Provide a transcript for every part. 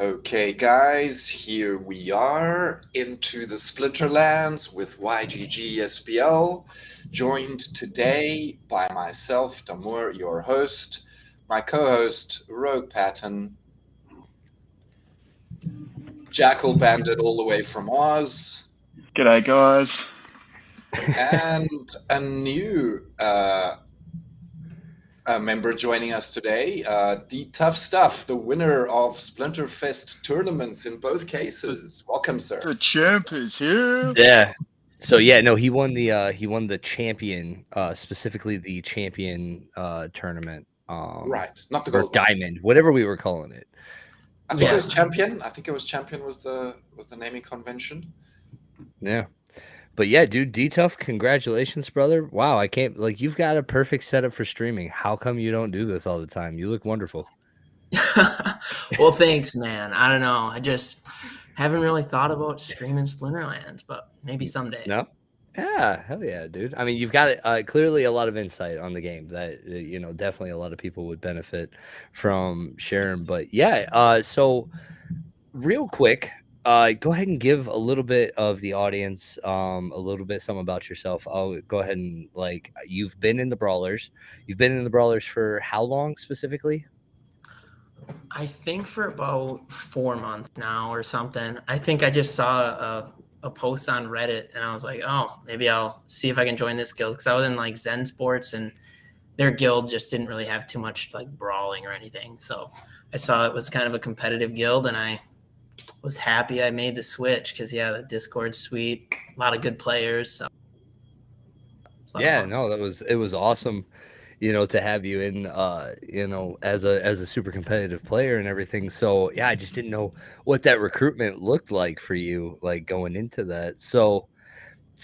Okay, guys, here we are into the Splinterlands with YGG SPL, joined today by myself, Damur, your host, my co-host, Rogue Patton, Jackal Bandit all the way from Oz, G'day, guys. and a new member joining us today, the Tough Stuff, the winner of Splinterfest tournaments in both cases. Welcome, sir. The champ is here. Yeah. So no, he won the champion, specifically the champion tournament. Right, not the Or gold one. diamond, whatever we were calling it. I think it was champion. I think it was champion was the naming convention. Yeah. But yeah, dude, D-Tough, congratulations, brother. Wow, I can't you've got a perfect setup for streaming. How come you don't do this all the time? You look wonderful. Well, thanks, man. I don't know. I just haven't really thought about streaming Splinterlands, but maybe someday. No? Yeah, hell yeah, dude. I mean, you've got clearly a lot of insight on the game that definitely a lot of people would benefit from sharing. But yeah, so real quick, go ahead and give a little bit of the audience a little bit something about yourself. I'll go ahead and you've been in the Brawlers. You've been in the Brawlers for how long specifically? I think for about 4 months now or something. I think I just saw a post on Reddit and I was like, oh, maybe I'll see if I can join this guild, because I was in Zen Sports and their guild just didn't really have too much brawling or anything. So I saw it was kind of a competitive guild and I was happy I made the switch because the Discord's sweet, a lot of good players. So yeah, no, it was awesome, to have you in, as a super competitive player and everything. So yeah, I just didn't know what that recruitment looked like for you, going into that. So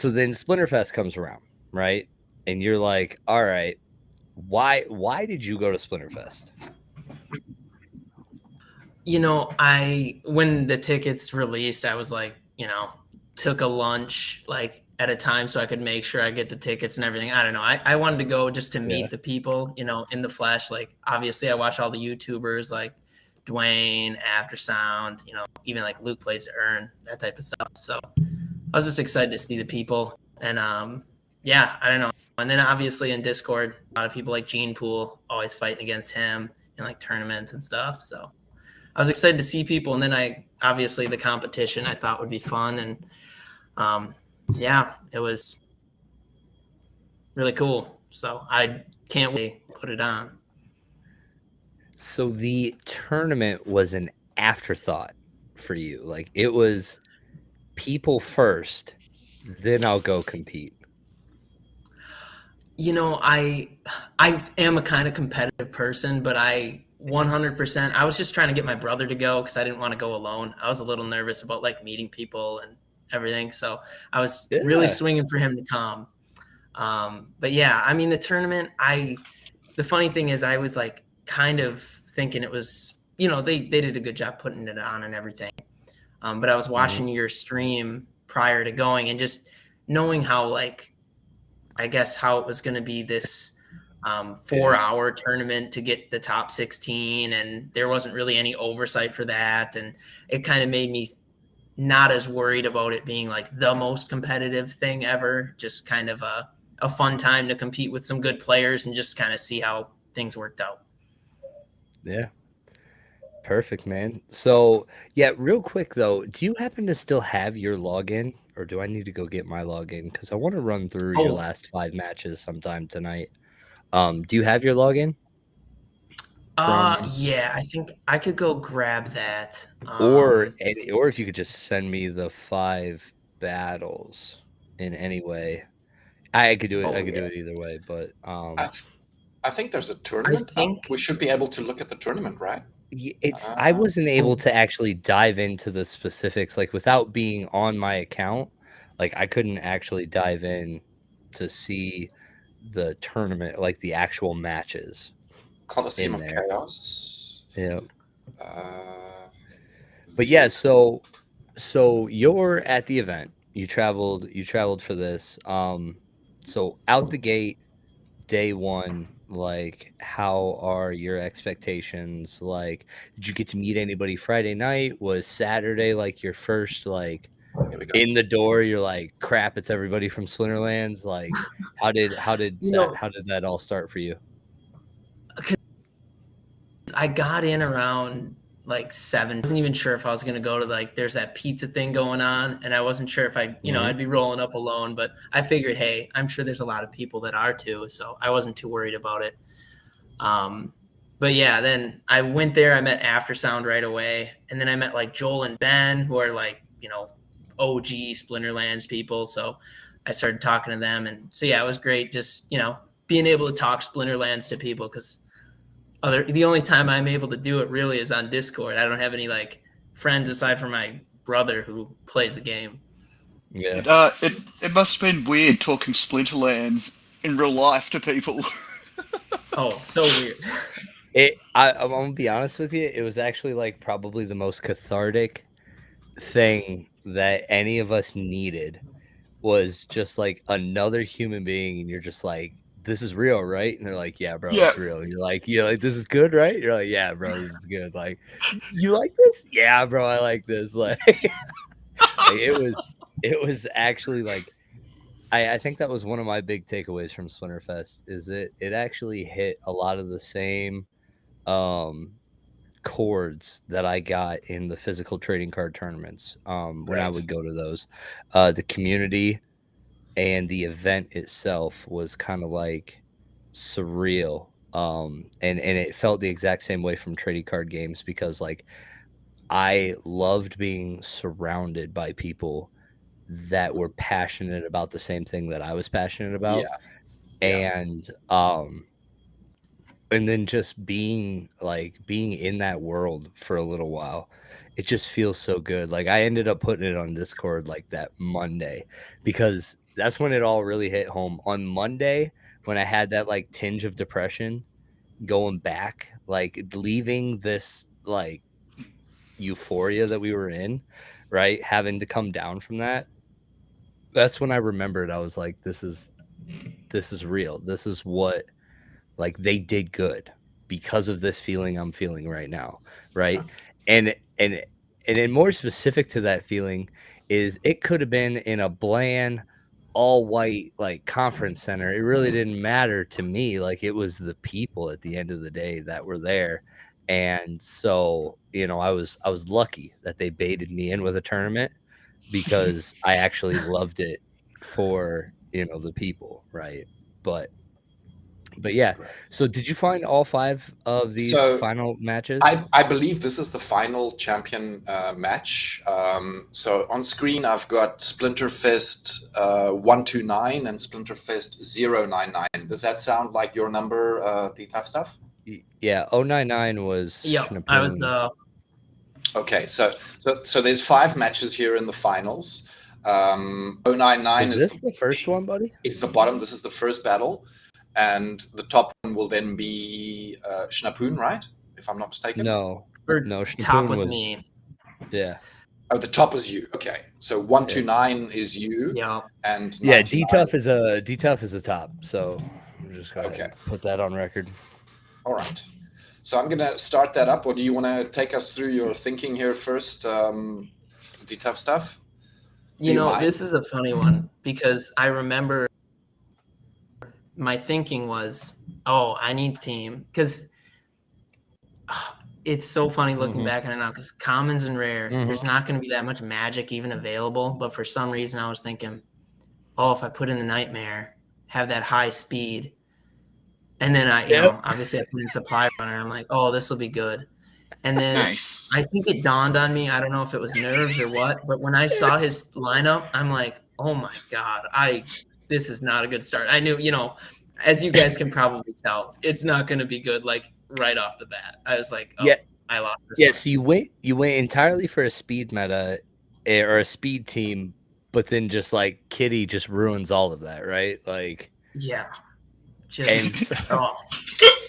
then Splinterfest comes around, right? And you're like, all right, why did you go to Splinterfest? When the tickets released, I was took a lunch at a time so I could make sure I get the tickets and everything. I don't know. I wanted to go just to meet the people, in the flesh. Obviously I watch all the YouTubers like Dwayne, Aftersound, even Luke Plays to Earn, that type of stuff. So I was just excited to see the people. And I don't know. And then obviously in Discord, a lot of people like Gene Pool, always fighting against him in tournaments and stuff. So I was excited to see people. And then obviously the competition I thought would be fun. And it was really cool. So I can't wait to put it on. So the tournament was an afterthought for you. It was people first, then I'll go compete. I am a kind of competitive person, but 100%, I was just trying to get my brother to go because I didn't want to go alone. I was a little nervous about meeting people and everything. So I was really swinging for him to come. But yeah, I mean, the tournament, the funny thing is I was kind of thinking it was, they did a good job putting it on and everything. But I was watching your stream prior to going and just knowing how I guess how it was going to be this 4-hour tournament to get the top 16, and there wasn't really any oversight for that. And it kind of made me not as worried about it being the most competitive thing ever, just kind of a fun time to compete with some good players and just kind of see how things worked out. Yeah. Perfect, man. So yeah, real quick though, do you happen to still have your login, or do I need to go get my login? Because I want to run through your last 5 matches sometime tonight. Do you have your login? Yeah, I think I could go grab that. Or if you could just send me the 5 battles in any way. I could do it. I could do it either way, but I think there's a tournament. We should be able to look at the tournament, right? I wasn't able to actually dive into the specifics, without being on my account. I couldn't actually dive in to see the tournament, the actual matches. Coliseum of Chaos. Yeah. But yeah, so you're at the event. You traveled for this. So out the gate, day one, Like, how are your expectations? Like, did you get to meet anybody Friday night? Was Saturday like your first, like, Here we go. in the door? You're like, crap, it's everybody from Splinterlands. Like, how did that all start for you? I got in around like 7. I wasn't even sure if I was going to go to like, there's that pizza thing going on. And I wasn't sure if I'd be rolling up alone, but I figured, hey, I'm sure there's a lot of people that are too. So I wasn't too worried about it. But yeah, then I went there, I met Aftersound right away. And then I met like Joel and Ben, who are like, OG Splinterlands people. So I started talking to them. And so, yeah, it was great just, being able to talk Splinterlands to people, because the only time I'm able to do it really is on Discord. I don't have any like friends aside from my brother who plays the game. Yeah. It must have been weird talking Splinterlands in real life to people. Oh, so weird. I'm gonna be honest with you. It was actually like probably the most cathartic thing that any of us needed, was just like another human being, and you're just like, this is real, right? And they're like, yeah, bro, Yeah. it's real. You're like, this is good, right? You're like, yeah, bro, this is good. Like, you like this? Yeah, bro, I like this. Like, it was actually like, I think that was one of my big takeaways from Splinterfest, is it actually hit a lot of the same chords that I got in the physical trading card tournaments when I Right. would go to those. The community and the event itself was kind of like surreal, and it felt the exact same way from trading card games, because like I loved being surrounded by people that were passionate about the same thing that I was passionate about. Yeah. And then just being in that world for a little while, it just feels so good. Like, I ended up putting it on Discord like that Monday, because that's when it all really hit home. On Monday, when I had that like tinge of depression going back, like leaving this like euphoria that we were in, right? Having to come down from that. That's when I remembered, I was like, this is real. This is what, like, they did good because of this feeling I'm feeling right now, right? And then more specific to that feeling is, it could have been in a bland all white like conference center. It really didn't matter to me. Like, it was the people at the end of the day that were there. And so, I was lucky that they baited me in with a tournament, because I actually loved it for, the people, right? But yeah. So did you find all 5 of these So, final matches? I believe this is the final champion match. So on screen, I've got Splinterfest 129 and Splinterfest 099. Does that sound like your number, the tough stuff? Yeah, 099 was Yep, I was the. Okay, so there's 5 matches here in the finals. 099 Is this the first one, buddy? It's the bottom. This is the first battle. And the top one will then be Schnapoon, right? If I'm not mistaken. No, Top was me. Yeah. Oh, the top is you. Okay, so 129 is you. Yeah. And yeah, 99 D-Tough is the top. So I'm just gonna put that on record. All right. So I'm gonna start that up, or do you want to take us through your thinking here first, D-Tough stuff? This is a funny one, because I remember my thinking was, I need team, because it's so funny looking back on it now, because commons and rare, there's not going to be that much magic even available. But for some reason, I was thinking, if I put in the Nightmare, have that high speed, and then obviously I put in Supply Runner. I'm like, this will be good. And then Nice. I think it dawned on me, I don't know if it was nerves or what, but when I saw his lineup, I'm like, oh my God, this is not a good start. I knew, as you guys can probably tell, it's not going to be good, like right off the bat. I was like, I lost this. Yeah, so you went entirely for a speed meta or a speed team, but then just like Kitty just ruins all of that, right? Like, yeah.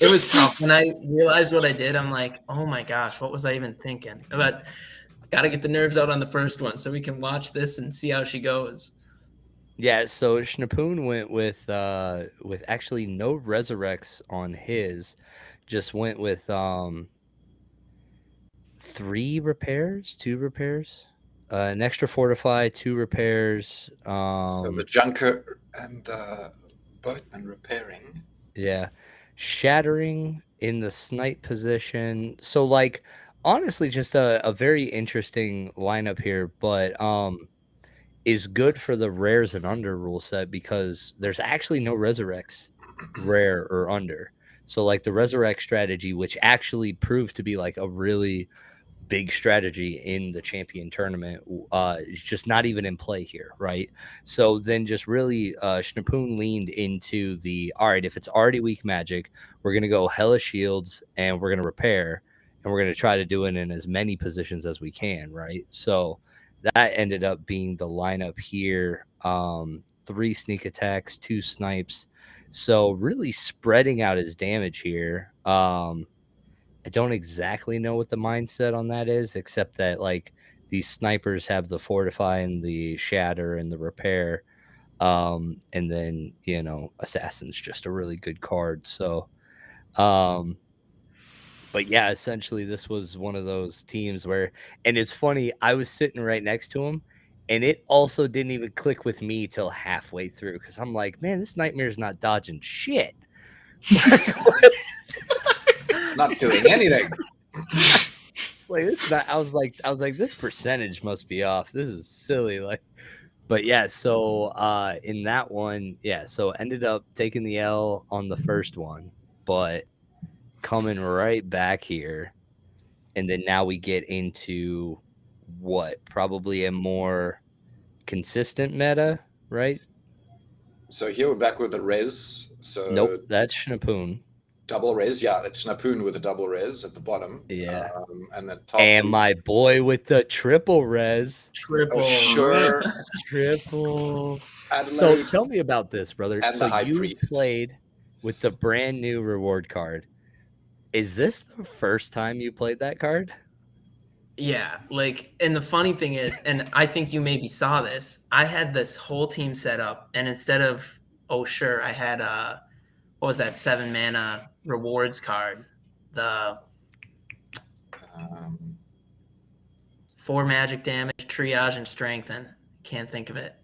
It was tough. When I realized what I did, I'm like, oh my gosh, what was I even thinking? But got to get the nerves out on the first one so we can watch this and see how she goes. Yeah, so Schnapoon went with actually no resurrects on his, just went with 2 repairs, an extra fortify, 2 repairs. So the junker and the boatman repairing. Yeah, shattering in the snipe position. So like honestly, just a very interesting lineup here, but is good for the rares and under rule set because there's actually no resurrects rare or under. So like the resurrect strategy, which actually proved to be like a really big strategy in the champion tournament, is just not even in play here, right? So then just really Schnapoon leaned into the all right, if it's already weak magic, we're gonna go hella shields and we're gonna repair and we're gonna try to do it in as many positions as we can, right? So that ended up being the lineup here. 3 sneak attacks, 2 snipes. So really spreading out his damage here. I don't exactly know what the mindset on that is, except that like these snipers have the fortify and the shatter and the repair. And then, assassin's just a really good card. So, but yeah, essentially this was one of those teams where, and it's funny, I was sitting right next to him and it also didn't even click with me till halfway through because I'm like, man, this nightmare's not dodging shit. Not doing anything. It's like this. I was like, this percentage must be off. This is silly. Like, but yeah. So in that one, yeah. So ended up taking the L on the first one, but coming right back here, and then now we get into what probably a more consistent meta, right? So here we're back with the res. So Nope, that's Schnapoon. double res, yeah, it's Schnapoon with a double res at the bottom. Yeah. And then top And is my boy with the triple res. Triple. Oh, sure. Triple. Adelaide. So tell me about this, brother. And So the High you Priest. played with the brand new reward card. Is this the first time you played that card? Yeah, like, and the funny thing is, and I think you maybe saw this, I had this whole team set up, and instead of, oh, sure, I had, what was that, 7 mana rewards card, the Um, 4 magic damage, triage, and strengthen. Can't think of it.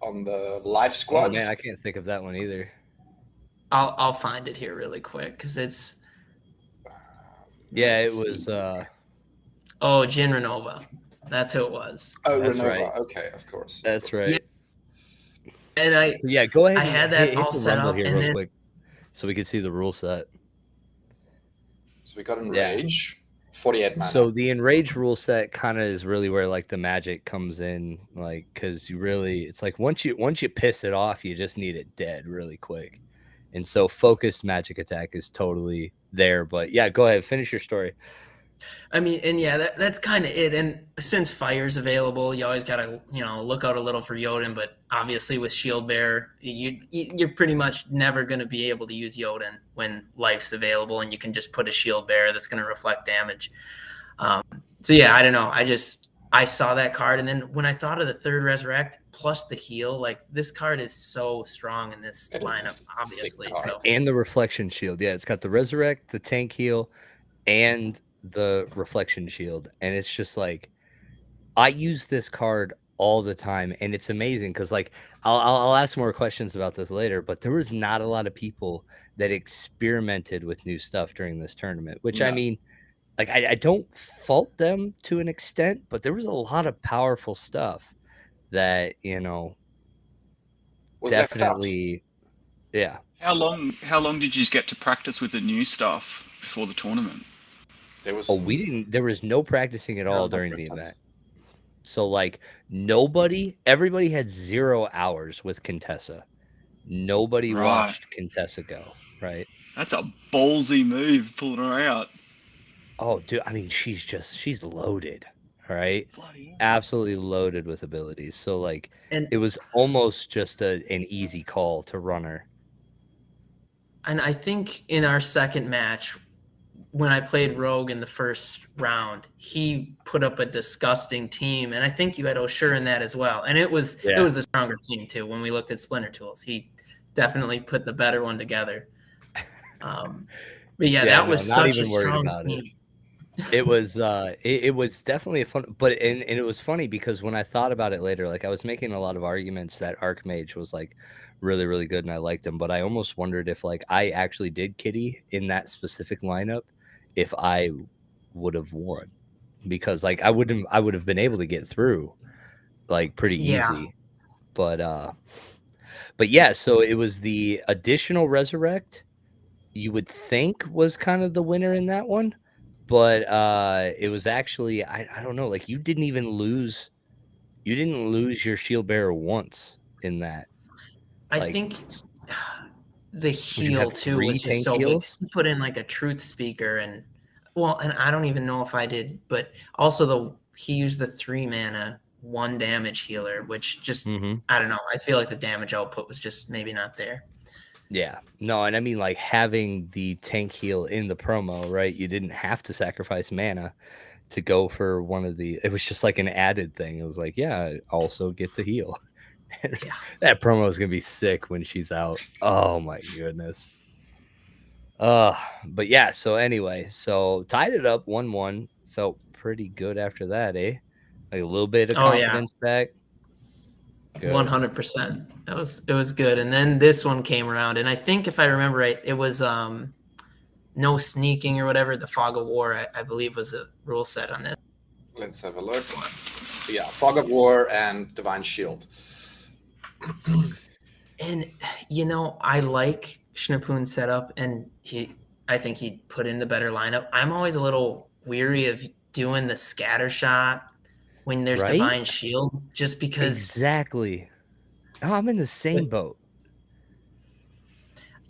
on the life Oh squad. man, I can't think of that one either. I'll find it here really quick because it's. Yeah, it let's was see. Oh, Jin Renova. That's who it was. Oh, That's Renova. right. Okay, of course. That's right. And Yeah, go ahead. I and had that hit all the set rumble up, here and real then quick, so we can see the rule set. So we got Yeah. Enrage, 48 mana. So the enrage rule set kind of is really where like the magic comes in, like because you really, it's like once you piss it off, you just need it dead really quick, and so focused magic attack is totally there. But yeah, go ahead, finish your story. I mean, and yeah, that's kind of it. And since fire's available, you always gotta look out a little for Jotun. But obviously, with Shield Bearer, you're pretty much never gonna be able to use Jotun when life's available, and you can just put a Shield Bearer that's gonna reflect damage. So yeah, I don't know. I saw that card, and then when I thought of the third resurrect plus the heal, like this card is so strong in this It is a lineup, sick obviously. card. So And the reflection shield, yeah, it's got the resurrect, the tank heal, and the reflection shield, and it's just like I use this card all the time, and it's amazing because like I'll ask more questions about this later, but there was not a lot of people that experimented with new stuff during this tournament, which I No. mean, like I don't fault them to an extent, but there was a lot of powerful stuff that Was left out. definitely, yeah. How long did you get to practice with the new stuff before the tournament? There was There was no practicing at all no during the practice. event. So like everybody had 0 hours with Contessa. Nobody Right. watched Contessa go, right? That's a ballsy move, pulling her out. Oh, dude, I mean, she's loaded, all right? Bloody hell. Absolutely loaded with abilities. So like and it was almost just an easy call to run her. And I think in our second match, when I played Rogue in the first round, he put up a disgusting team, and I think you had O'Shure in that as well. And it was the stronger team too. When we looked at Splinter Tools, he definitely put the better one together. But yeah, that was not such even a worried strong about team. it. It was it was definitely a fun, but and it was funny because when I thought about it later, like I was making a lot of arguments that Archmage was like really, really good and I liked him, but I almost wondered if like I actually did Kitty in that specific lineup, if I would have won, because like I would have been able to get through like pretty easy. But yeah, so it was the additional resurrect you would think was kind of the winner in that one. But it was actually I don't know, like you didn't lose your shield bearer once in that. I Like, think the would you heal have too 3 was just tank so big. heals? He put in like a truth speaker and I don't even know if I did, but also he used the 3 mana 1 damage healer, which just I don't know. I feel like the damage output was just maybe not there. Yeah. No, and I mean like having the tank heal in the promo, right? You didn't have to sacrifice mana to go for one of the, it was just like an added thing. It was like, yeah, also get to heal. Yeah. That promo is gonna be sick when she's out. Oh my goodness. But yeah, so anyway, so tied it up 1-1. Felt pretty good after that, eh? Like a little bit of confidence back. Good. 100%. It was good. And then this one came around, and I think if I remember right, it was no sneaking or whatever. The Fog of War, I believe, was a rule set on this. Let's have a look. So yeah, Fog of War and Divine Shield. And I like Schnapoon's setup, and I think he put in the better lineup. I'm always a little weary of doing the scatter shot when there's Divine Shield, just because. Exactly. Oh, I'm in the same boat.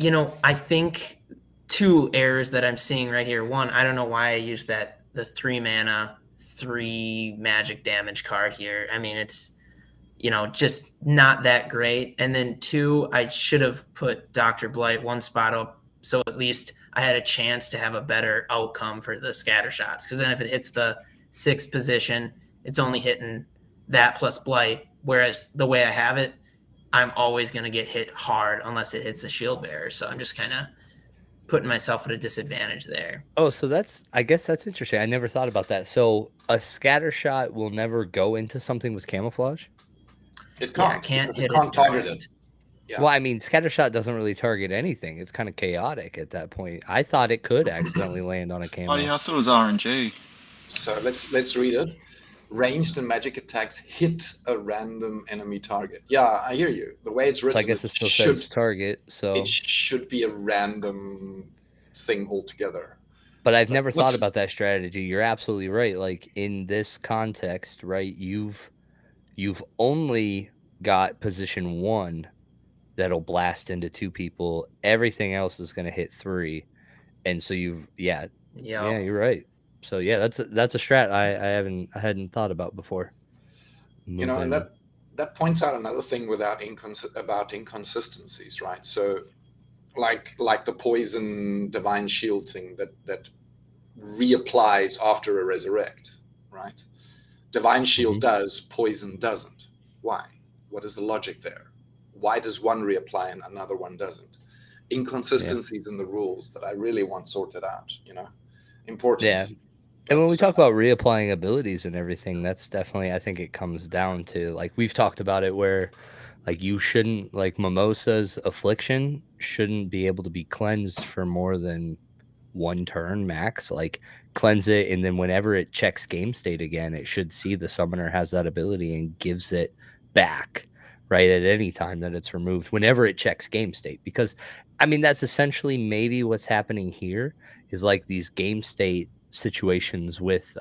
I think 2 errors that I'm seeing right here. One, I don't know why I used the 3 mana, 3 magic damage card here. I mean, it's just not that great. And then 2, I should have put Dr. Blight 1 spot up, so at least I had a chance to have a better outcome for the scatter shots. Because then if it hits the 6th position, it's only hitting that plus Blight. Whereas the way I have it, I'm always going to get hit hard unless it hits the shield bearer. So I'm just kind of putting myself at a disadvantage there. Oh, so I guess that's interesting. I never thought about that. So a scatter shot will never go into something with camouflage? It can't. Can't hit it can't target direct. it. Yeah. Well, I mean, scattershot doesn't really target anything. It's kind of chaotic at that point. I thought it could accidentally land on a camo. Oh yeah, I thought it was RNG. So let's read it. Ranged and magic attacks hit a random enemy target. Yeah, I hear you. The way it's written, so I guess it still says target. So it should be a random thing altogether. But I've never thought about that strategy. You're absolutely right. Like in this context, right? You've only got position 1 that'll blast into 2 people. Everything else is going to hit 3, and so yeah, you're right. So yeah, that's a strat I hadn't thought about before. And that points out another thing about inconsistencies, right? So like the poison Divine Shield thing that reapplies after a resurrect, right? Divine Shield does, poison doesn't. Why? What is the logic there? Why does one reapply and another one doesn't? Inconsistencies in the rules that I really want sorted out, important. Yeah. And when we talk about reapplying abilities and everything, that's definitely, I think it comes down to, like, we've talked about it where, like, you shouldn't, like, Mimosa's Affliction shouldn't be able to be cleansed for more than 1 turn max. Like, cleanse it, and then whenever it checks game state again, it should see the summoner has that ability and gives it back, right, at any time that it's removed, whenever it checks game state. Because, I mean, that's essentially maybe what's happening here is, like, these game state situations with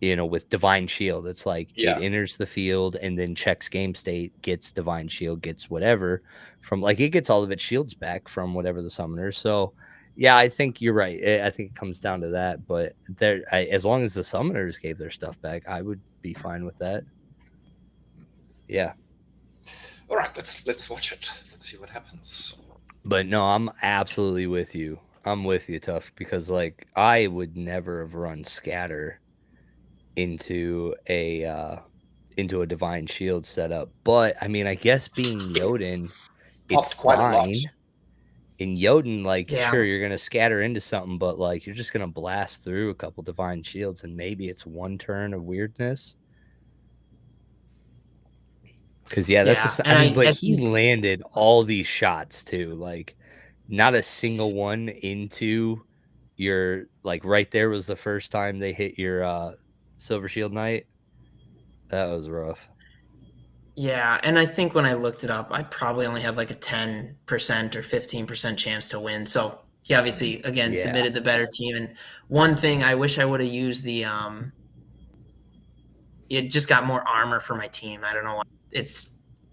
with Divine Shield. It's like it enters the field and then checks game state, gets Divine Shield, gets whatever from, like, it gets all of its shields back from whatever the summoner. So yeah, I think you're right. I think it comes down to that. But as long as the summoners gave their stuff back, I would be fine with that. Yeah. All right, let's watch it. Let's see what happens. But no, I'm absolutely with you. I'm with you, Tough, because like I would never have run scatter into a divine shield setup. But I mean, I guess being Jotun, it's Popped quite a lot. fine. In Jotun, like Yeah. sure you're gonna scatter into something, but like you're just gonna blast through a couple divine shields, and maybe it's one turn of weirdness. Because that's but he landed all these shots too. Like, not a single one into your like right there was the first time they hit your Silver Shield Knight. That was rough. Yeah, and I think when I looked it up, I probably only had like a 10% or 15% chance to win. So he obviously submitted the better team. And one thing I wish I would have used it just got more armor for my team. I don't know why.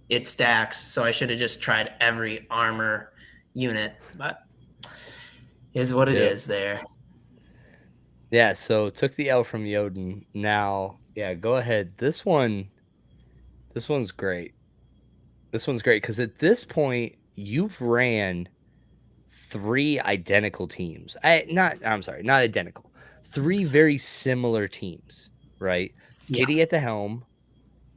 It stacks, so I should have just tried every armor unit, but is what it is there. Yeah, so took the L from Jotun. Now, go ahead. This one's great. This one's great because at this point you've ran 3 identical teams. Not identical. 3 very similar teams, right? Yeah. Kitty at the helm,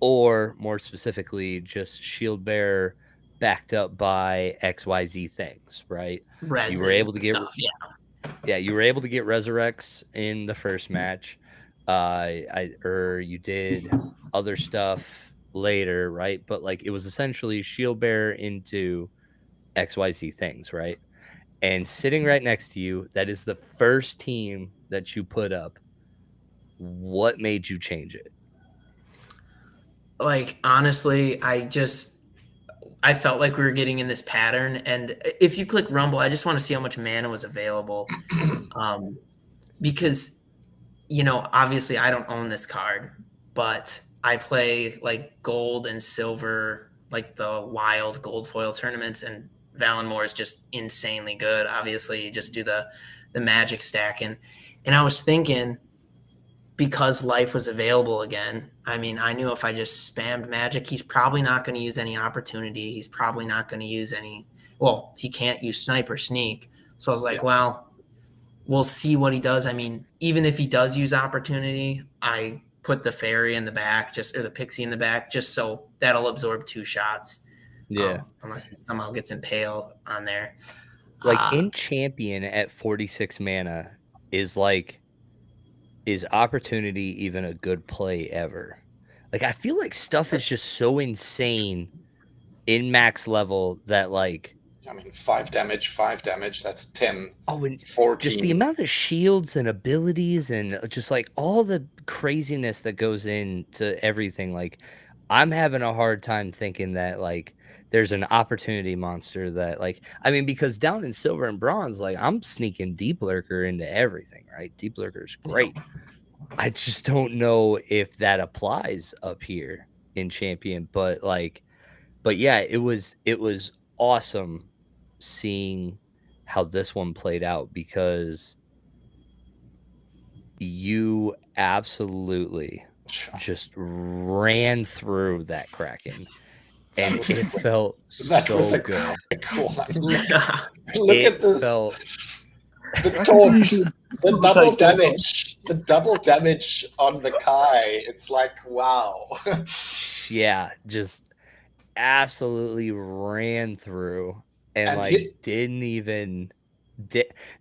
or more specifically, just shield bearer backed up by XYZ things, right? You were able to get stuff, you were able to get Resurrects in the first match. You did other stuff later, right? But like it was essentially shield bearer into XYZ things, right? And sitting right next to you, that is the first team that you put up. What made you change it? Like, honestly, I felt like we were getting in this pattern. And if you click Rumble, I just want to see how much mana was available. Because, obviously I don't own this card, but I play like gold and silver, like the wild gold foil tournaments, and Valinmore is just insanely good. Obviously, you just do the magic stack. And I was thinking, because life was available again, I mean, I knew if I just spammed magic, he's probably not going to use any opportunity. He's probably not going to use he can't use snipe or sneak. So I was like, well, we'll see what he does. I mean, even if he does use opportunity, I put the fairy in the back, or the pixie in the back, just so that'll absorb 2 shots. Yeah. Unless it somehow gets impaled on there. Like in champion at 46 mana is opportunity even a good play ever? Like, I feel like stuff is just so insane in max level that like, I mean, 5 damage, that's 10. And 14. Just the amount of shields and abilities and just like all the craziness that goes into everything. Like, I'm having a hard time thinking that like there's an opportunity monster that like, I mean, because down in silver and bronze, like I'm sneaking Deep Lurker into everything, right? Deep Lurker is great. I just don't know if that applies up here in champion, but yeah, it was awesome seeing how this one played out, because you absolutely just ran through that Kraken, and it felt so good. Look at this. The taunt, the double damage on the Kai. It's like, wow. Yeah, just absolutely ran through. And like didn't even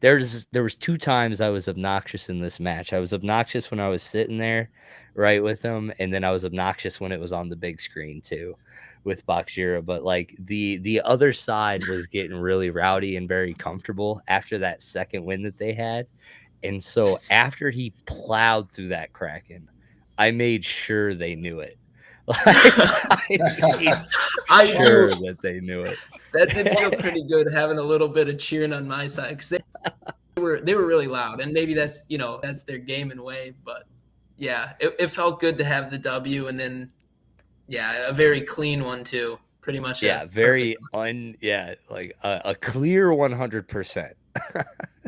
there was 2 times I was obnoxious in this match. I was obnoxious when I was sitting there right with him, and then I was obnoxious when it was on the big screen too with Bakjira. But like the other side was getting really rowdy and very comfortable after that second win that they had. And so after he plowed through that Kraken, I made sure they knew it. I made sure that they knew it. That did feel pretty good, having a little bit of cheering on my side, because they were really loud, and maybe that's their game and way. But yeah, it felt good to have the W, and then a very clean one too. Pretty much. Yeah, very like a clear 100%.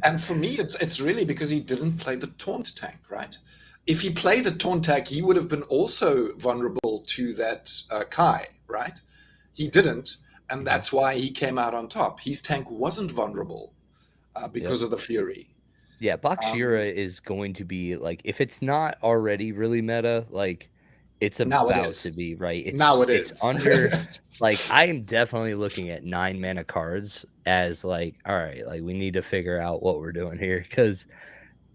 And for me, it's really because he didn't play the taunt tank, right? If he played the taunt tank, he would have been also vulnerable to that Kai, right? He didn't. And that's why he came out on top. His tank wasn't vulnerable. because of the Fury. Yeah, Bakshira is going to be like, if it's not already really meta, like it's Now it about is. to be, right? Now it It's is. under like I am definitely looking at 9 mana cards as like, all right, like we need to figure out what we're doing here because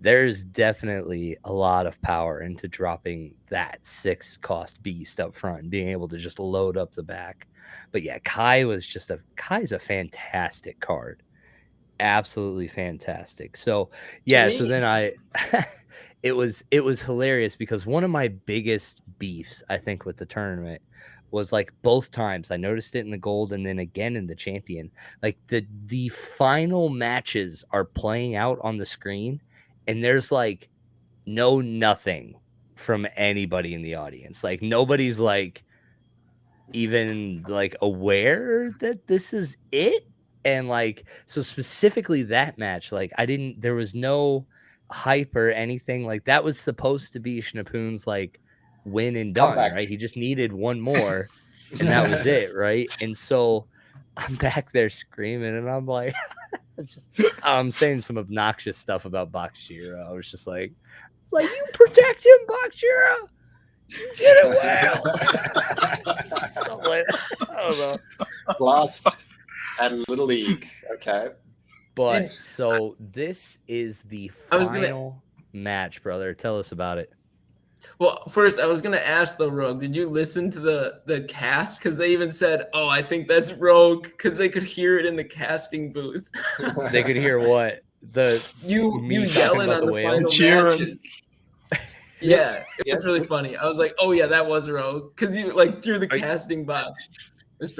there's definitely a lot of power into dropping that 6 cost beast up front and being able to just load up the back. But yeah, Kai's a fantastic card. Absolutely fantastic. So To yeah, so me, then I it was hilarious because one of my biggest beefs, I think, with the tournament was like both times I noticed it in the gold and then again in the champion. Like the final matches are playing out on the screen and there's like nothing from anybody in the audience. Like nobody's like even like aware that this is it. And like so specifically that match, like there was no hype or anything. Like that was supposed to be Schnapoon's like win and done, comeback. right? He just needed one more and that was it, right? And so I'm back there screaming and I'm like I'm saying some obnoxious stuff about Bakshira. I was just like, it's like, you protect him, Bakshira. You did it well. So, like, I don't know. Blast and Little League. Okay. But so this is the final match, brother. Tell us about it. Well, first, I was going to ask though, Rogue, did you listen to the cast? Because they even said, oh, I think that's Rogue, because they could hear it in the casting booth. They could hear what? You me talking yelling about on the whale? final Cheering. matches. Yes, Yeah, it yes. was really funny. I was like, oh, yeah, that was Rogue, because you like through the casting box.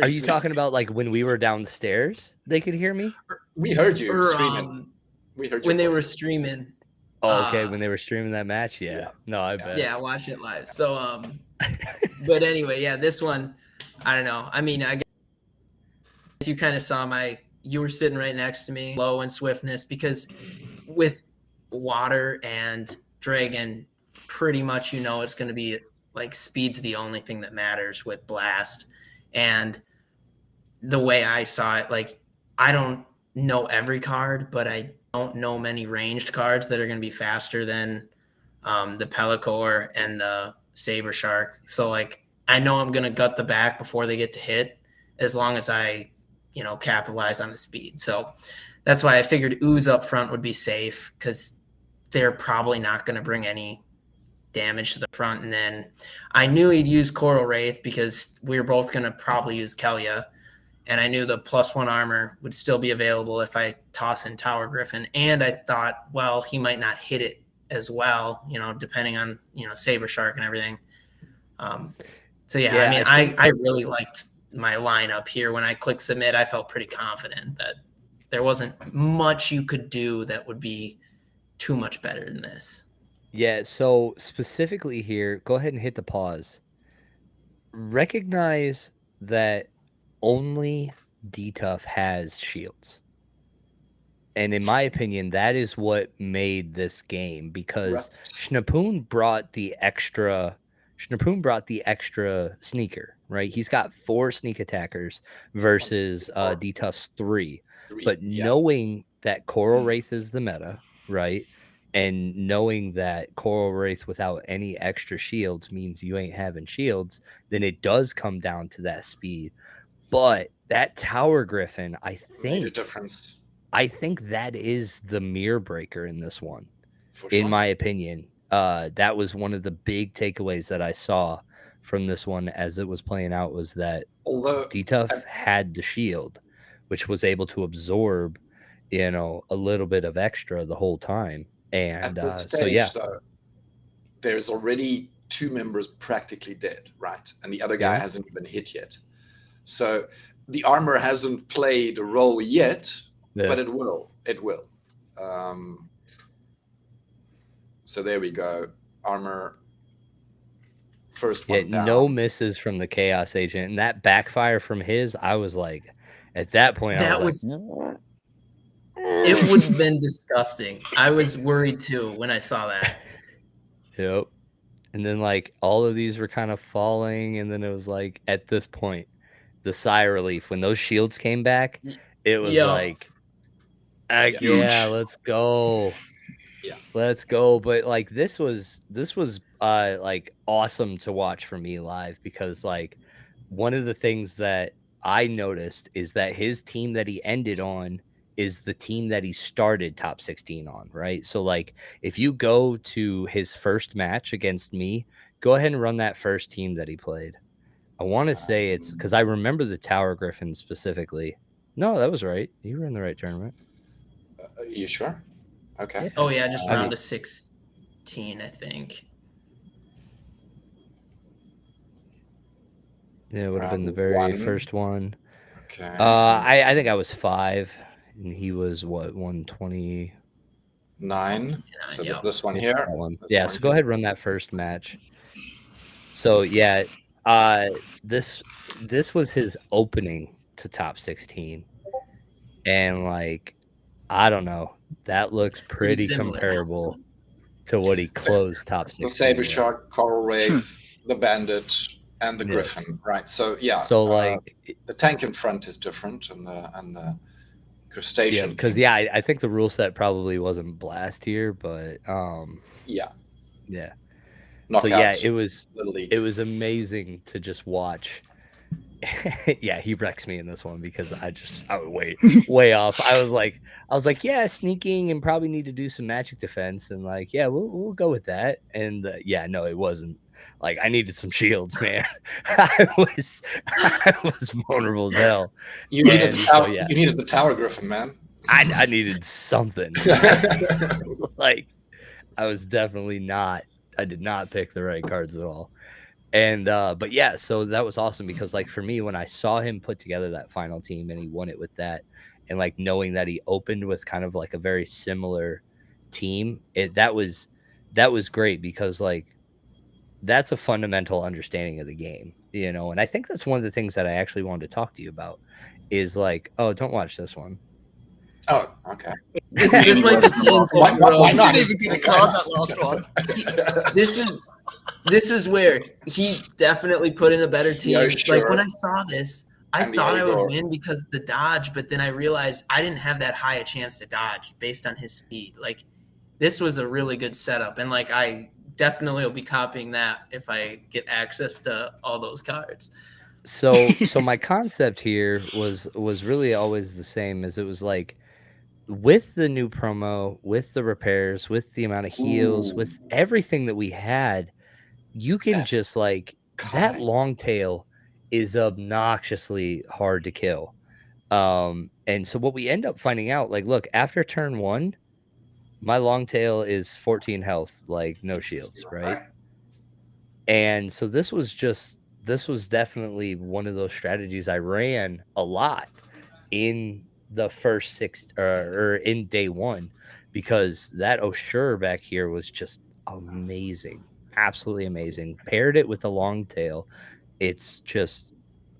Are you talking about like when we were downstairs? They could hear me? We heard you Or, screaming. We heard you when they were streaming? Oh, okay, when they were streaming that match, yeah. No, I bet. Yeah, watching it live. So, but anyway, yeah, this one, I don't know. I mean, I guess you kind of saw you were sitting right next to me, low in swiftness, because with water and dragon, pretty much it's going to be like speed's the only thing that matters with blast. And the way I saw it, like I don't know every card, but I don't know many ranged cards that are going to be faster than the Pellicor and the Saber Shark. So like I know I'm going to gut the back before they get to hit, as long as I capitalize on the speed. So that's why I figured Ooze up front would be safe, because they're probably not going to bring any damage to the front. And then I knew he'd use Coral Wraith because we were both going to probably use Kelia. And I knew the +1 armor would still be available if I toss in Tower Griffin. And I thought, well, he might not hit it as well, depending on, Saber Shark and everything. So yeah, I mean, I really liked my lineup here. When I clicked submit, I felt pretty confident that there wasn't much you could do that would be too much better than this. Yeah, so specifically here, go ahead and hit the pause. Recognize that only D-Tuff has shields. And in my opinion, that is what made this game, because Schnapoon brought the extra sneaker, right? He's got 4 sneak attackers versus D-Tuff's 3. But knowing that Coral Wraith is the meta, right? And knowing that Coral Wraith without any extra shields means you ain't having shields, then it does come down to that speed. But that Tower Griffin, I think that is the mirror breaker in this one, in my opinion. That was one of the big takeaways that I saw from this one as it was playing out, was that D-Tuff had the shield, which was able to absorb, a little bit of extra the whole time. And at this stage, though, there's already 2 members practically dead, right? And the other guy hasn't even hit yet. So the armor hasn't played a role yet, but it will. It will. So there we go. Armor. First one down. No misses from the Chaos Agent. And that backfire from his, I was like, at that point, it would have been disgusting. I was worried too when I saw that. Yep. And then like all of these were kind of falling, and then it was like at this point, the sigh of relief when those shields came back, it was like Yeah, let's go. Yeah. Let's go. But like this was like awesome to watch for me live because like one of the things that I noticed is that his team that he ended on is the team that he started top 16 on, right? So like if you go to his first match against me, go ahead and run that first team that he played. I want to say it's because I remember the Tower Griffin specifically. No, that was right. You were in the right tournament. You sure? Okay. Yeah. Oh yeah, just I round mean- of 16, I think. Yeah, it would have been the Round very one. first one. Okay. I think I was 5, and he was what 120. 9. So Yeah. this one Yeah, here. that one. This Yeah, one so go here. ahead and run that first match. So yeah, this was his opening to top 16, and like I don't know, that looks pretty similar. comparable to what he closed top The 16 Saber with. Shark, Coral Wraith, the Bandit, and the Yeah. Griffin. Right. So yeah. So like the tank in front is different, and the crustacean. yeah, because yeah, I think the rule set probably wasn't blast here, but Yeah. yeah. Knockout. So yeah, it was Little League. it was amazing to just watch. Yeah, he wrecks me in this one because I was way off. I was like, yeah, sneaking and probably need to do some magic defense, and like, yeah, we'll go with that. And yeah, no, it wasn't. Like I needed some shields, man. I was vulnerable as hell. You needed And the so, tower, yeah. you needed the Tower Griffin, man. I needed something. Like I was definitely not. I did not pick the right cards at all. And but yeah, so that was awesome because like for me, when I saw him put together that final team and he won it with that, and like knowing that he opened with kind of like a very similar team, that was great because like that's a fundamental understanding of the game, you know. And I think that's one of the things that I actually wanted to talk to you about is like, oh, don't watch this one. Oh, okay. This might be Why not? Didn't even get a card that last one. This is where he definitely put in a better team. Yeah, sure. Like when I saw this, I And the thought I Igor. would win because of the dodge, but then I realized I didn't have that high a chance to dodge based on his speed. Like this was a really good setup, and like I definitely will be copying that if I get access to all those cards. So my concept here was really always the same as it was like with the new promo, with the repairs, with the amount of heals, Ooh. with everything that we had, you can That just like that Kai. long tail is obnoxiously hard to kill. And so what we end up finding out, like, look, after turn 1, my long tail is 14 health, like no shields, right? And so this was definitely one of those strategies I ran a lot in the first 6 or in day 1 because that Osher back here was just amazing. Absolutely amazing. Paired it with the long tail. It's just,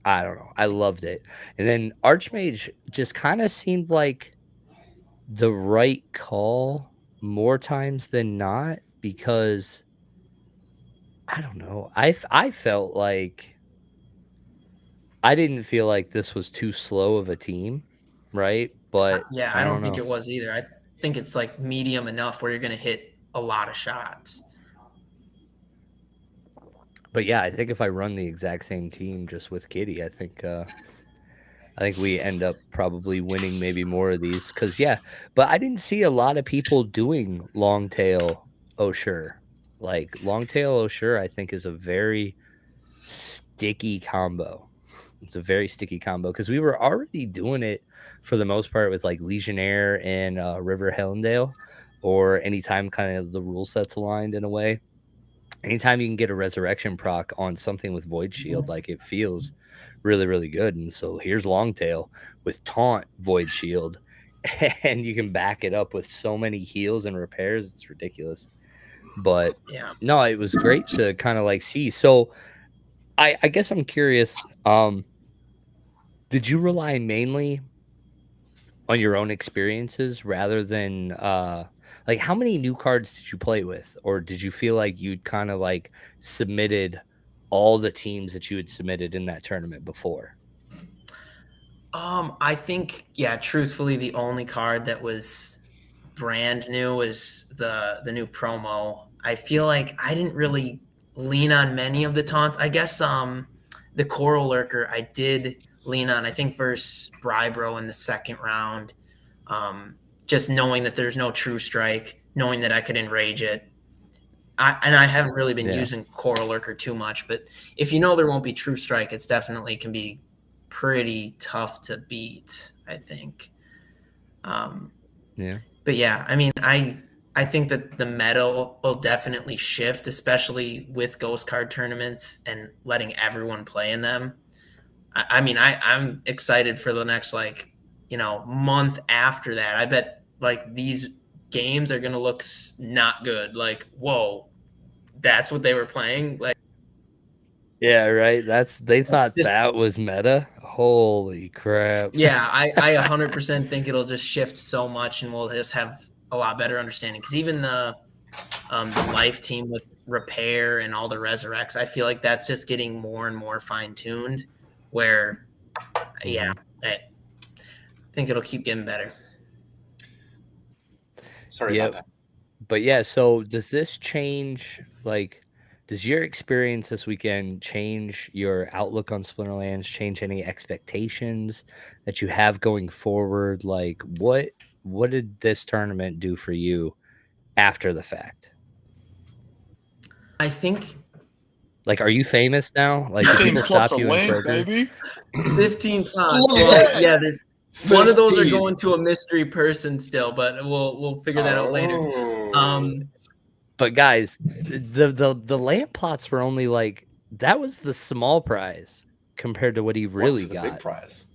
I don't know. I loved it. And then Archmage just kind of seemed like the right call more times than not because I don't know. I felt like I didn't feel like this was too slow of a team, right? But Yeah, I don't think it was either. I think it's like medium enough where you're going to hit a lot of shots. But yeah, I think if I run the exact same team just with Kitty, I think we end up probably winning maybe more of these. Because yeah, but I didn't see a lot of people doing long tail Osher. Like long tail Osher, I think is a very sticky combo. It's a very sticky combo because we were already doing it for the most part with like Legionnaire and River Hellendale, or anytime kind of the rule sets aligned in a way. Anytime you can get a resurrection proc on something with Void Shield, like it feels really, really good. And so here's Longtail with Taunt Void Shield, and you can back it up with so many heals and repairs. It's ridiculous. But yeah, no, it was great to kind of like see. So I guess I'm curious. Did you rely mainly on your own experiences rather than like how many new cards did you play with, or did you feel like you'd kind of like submitted all the teams that you had submitted in that tournament before? I think, truthfully, the only card that was brand new was the new promo. I feel like I didn't really lean on many of the taunts. I guess the Coral Lurker I did lean on, I think, versus Brybro in the second round. Just knowing that there's no True Strike, knowing that I could enrage it. I haven't really been using Coral Lurker too much, but if you know there won't be True Strike, it's definitely can be pretty tough to beat, I think. But yeah, I mean, I think that the meta will definitely shift, especially with ghost card tournaments and letting everyone play in them. I mean, I'm excited for the next month after that. I bet like these games are gonna look not good. Like, whoa, that's what they were playing. Like, yeah, right. They thought that was meta. Holy crap! Yeah, I 100% think it'll just shift so much, and we'll just have a lot better understanding. Because even the life team with repair and all the resurrects, I feel like that's just getting more and more fine tuned. Where, I think it'll keep getting better. Sorry about that. But yeah, so does this change, like, does your experience this weekend change your outlook on Splinterlands, change any expectations that you have going forward? Like, what did this tournament do for you after the fact? I think, like, are you famous now? Like, do people stop you in Kroger? Baby. 15 plots. Well, yeah, there's 15. One of those are going to a mystery person still, but we'll figure that out later. But guys, the lamp plots were only like, that was the small prize compared to what he really got. The big prize?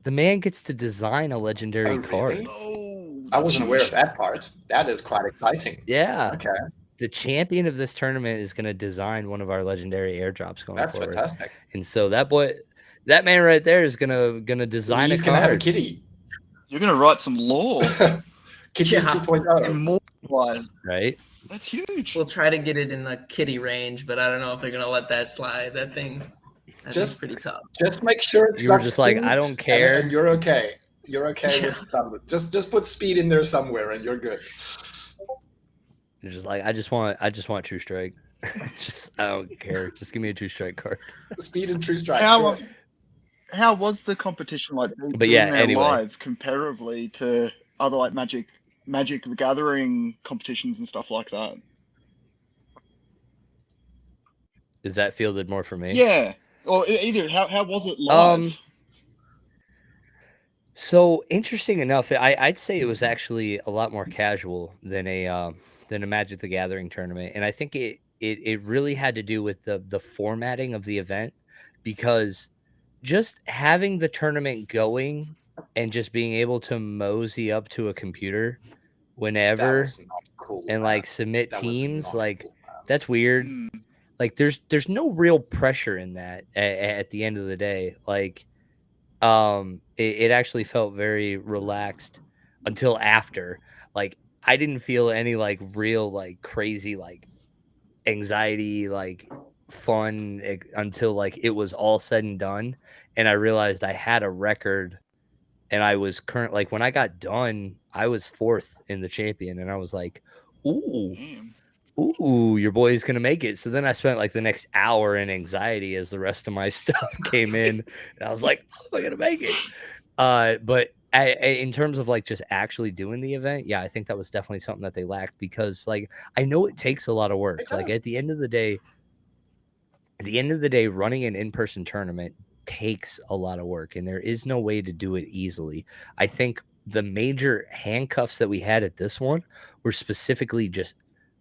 The man gets to design a legendary card. Really? Oh, I wasn't aware of that part. That is quite exciting. Yeah. Okay. The champion of this tournament is going to design one of our legendary airdrops going forward. That's fantastic. And so that man right there is gonna design a card. He's gonna have a kitty. You're gonna write some lore. Kitty 2.0. Right? That's huge. We'll try to get it in the kitty range, but I don't know if they're gonna let that slide. That thing, that's pretty tough. Just make sure it's you were just like, I don't care, and you're okay. You're okay with some. Just put speed in there somewhere, and you're good. You're just like, I just want True Strike. I don't care. Just give me a True Strike card. Speed and True Strike. How was the competition like? But yeah, anyway, live comparably to other like Magic the Gathering competitions and stuff like that. Is that fielded more for me? Yeah. Or either how was it live? So interesting enough, I'd say it was actually a lot more casual than a Magic the Gathering tournament, and I think it really had to do with the formatting of the event, because just having the tournament going and just being able to mosey up to a computer whenever and like submit teams, like that's weird. Like there's no real pressure in that at the end of the day. Like it actually felt very relaxed until after. Like I didn't feel any like real like crazy like anxiety like fun until like it was all said and done, and I realized I had a record, and I was like when I got done I was 4th in the champion, and I was like, ooh, your boy's gonna make it. So then I spent like the next hour in anxiety as the rest of my stuff came in, and I was like, oh, am I gonna make it? But in terms of like just actually doing the event, yeah, I think that was definitely something that they lacked, because like I know it takes a lot of work. Like at the end of the day, running an in-person tournament takes a lot of work, and there is no way to do it easily. I think the major handcuffs that we had at this one were specifically just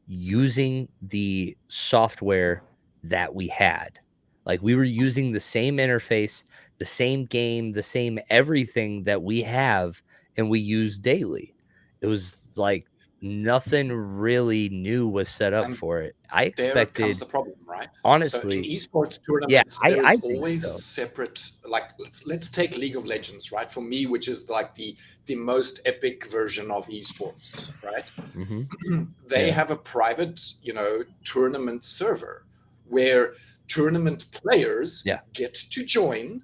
using the software that we had. Like we were using the same interface, the same game, the same everything that we have and we use daily. It was like nothing really new was set up for it. I expected. There comes the problem, right? Honestly, so in esports tournaments, there I is always so. a separate. Like let's take League of Legends, right? For me, which is like the most epic version of esports, right? Mm-hmm. They have a private, tournament server where tournament players get to join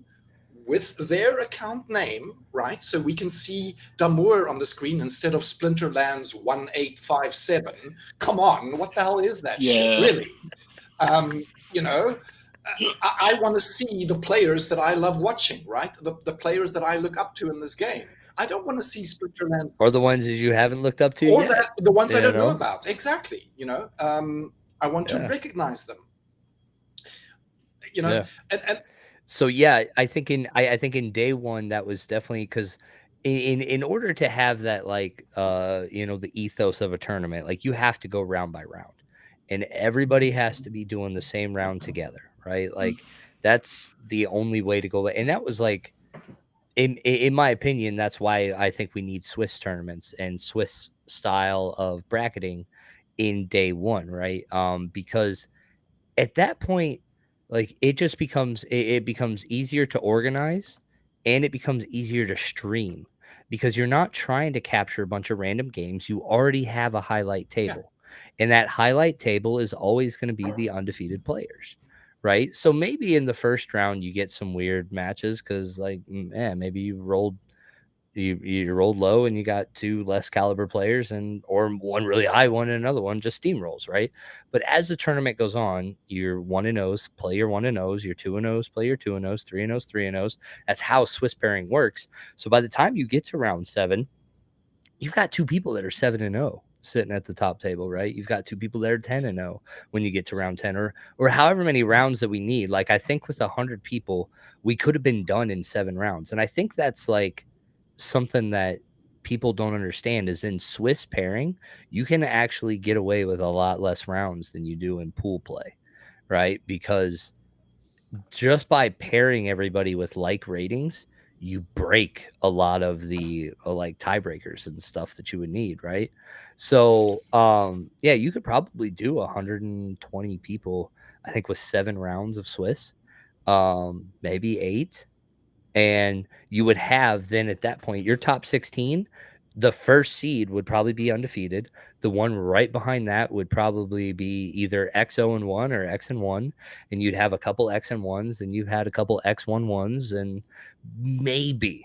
with their account name, right? So we can see Damour on the screen instead of Splinterlands 1857. Come on, what the hell is that shit, Yeah. really? You know, I want to see the players that I love watching, right? The players that I look up to in this game. I don't want to see Splinterlands Or the ones that you haven't looked up to or yet. the ones I you don't know know? about. Exactly. I want to Yeah. recognize them. Yeah. And So yeah, I think in day one that was definitely because in order to have that like the ethos of a tournament, like you have to go round by round, and everybody has to be doing the same round together, right? Like that's the only way to go. And that was like in my opinion, that's why I think we need Swiss tournaments and Swiss style of bracketing in day one, right? Because at that point, like it just becomes it becomes easier to organize and it becomes easier to stream because you're not trying to capture a bunch of random games. You already have a highlight table. And that highlight table is always going to be the undefeated players. Right. So maybe in the first round you get some weird matches because like maybe you rolled low and you got two less caliber players or one really high one and another one just steamrolls, right? But as the tournament goes on, your 1-0s play your 1-0s, your 2-0s play your 2-0s, 3-0s, 3-0s. That's how Swiss pairing works. So by the time you get to round 7, you've got two people that are 7-0 sitting at the top table, right? You've got two people that are 10-0 when you get to round 10 or however many rounds that we need. Like I think with 100 people, we could have been done in 7 rounds. And I think that's like something that people don't understand is in Swiss pairing, you can actually get away with a lot less rounds than you do in pool play, right? Because just by pairing everybody with like ratings, you break a lot of the like tiebreakers and stuff that you would need, right? So, yeah, you could probably do 120 people, I think, with 7 rounds of Swiss, maybe 8. And you would have then at that point your top 16, the first seed would probably be undefeated. The one right behind that would probably be either X0-1 or X1, and you'd have a couple X1s, and you had a couple X11s, and maybe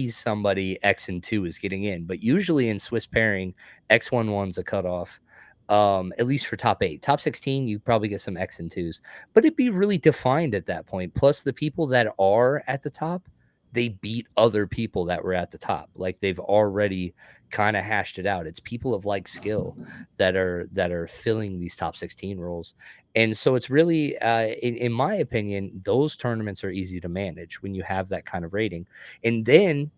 somebody X2 is getting in. But usually in Swiss pairing, X11's a cutoff. At least for top 8. Top 16, you probably get some X2s, but it'd be really defined at that point. Plus, the people that are at the top, they beat other people that were at the top. Like they've already kind of hashed it out. It's people of like skill that are filling these top 16 roles. And so it's really, in my opinion, those tournaments are easy to manage when you have that kind of rating. And then